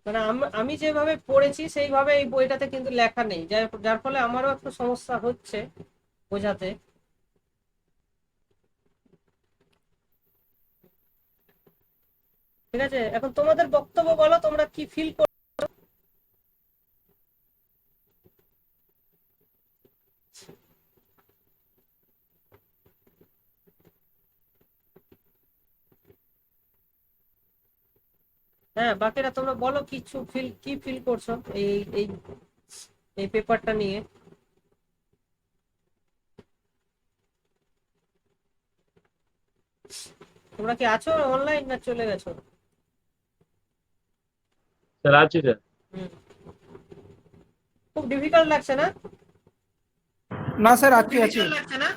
মানে আমি যেভাবে পড়েছি সেইভাবে এই বইটাতে কিন্তু লেখা নেই, যার ফলে আমারও একটু সমস্যা হচ্ছে বোঝাতে। ঠিক আছে, এখন তোমাদের বক্তব্য বলো, তোমরা কি ফিল করো? হ্যাঁ, বাকিরা তোমরা বলো কিছু কি ফিল করছো এই এই এই পেপারটা নিয়ে। তোমরা কি আছো অনলাইন না চলে গেছো? স্যার আছি স্যার। হুম। খুব ডিফিকাল্ট লাগছে না? না স্যার আছি আছি লাগছে না?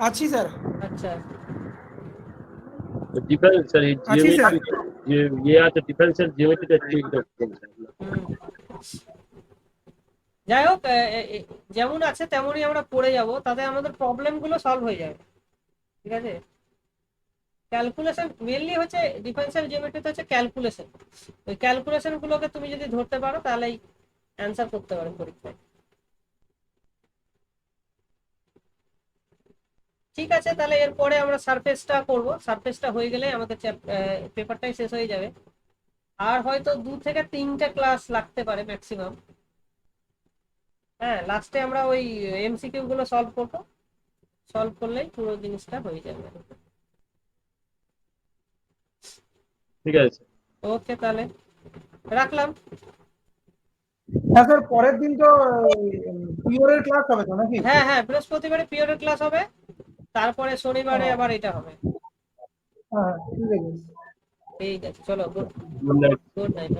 আছি স্যার আচ্ছা। ডিফেন্স স্যার, এই আছি স্যার। জিওমেট্রি যে ইয়ে আছে ডিফেন্সের জিওমেট্রিটা একটু হুম। যাই হোক, যেমন আছে তেমনই আমরা পড়ে যাব, তাতে আমাদের প্রবলেম গুলো সলভ হয়ে যাবে। ঠিক আছে, ক্যালকুলেশন মেইনলি হচ্ছে ডিফারেন্সিয়াল জিওমেট্রিতে হচ্ছে ক্যালকুলেশন। ওই ক্যালকুলেশন গুলোকে তুমি যদি ধরতে পারো তাহলেই অ্যান্সার করতে পারো পরীক্ষায়। ঠিক আছে, তাহলে এরপরে আমরা সারফেসটা করব, সারফেসটা হয়ে গেলে আমাদের পেপারটাই শেষ হয়ে যাবে। আর হয়তো 2 থেকে 3টে ক্লাস লাগতে পারে ম্যাক্সিমাম। হ্যাঁ, লাস্টে আমরা ওই এমসিকিউ গুলো সলভ করব, সলভ করলেই পুরো জিনিসটা হয়ে যাবে। ঠিক আছে। ওকে, তাহলে রাখলাম। হ্যাঁ স্যার পরের দিন তো পিওরের ক্লাস হবে তো নাকি? হ্যাঁ হ্যাঁ, বৃহস্পতিবারে পিরিয়ডের ক্লাস হবে, তারপরে শনিবারে আবার এটা হবে। হ্যাঁ ঠিক আছে। ঠিক আছে, চলো, good good night. Good night.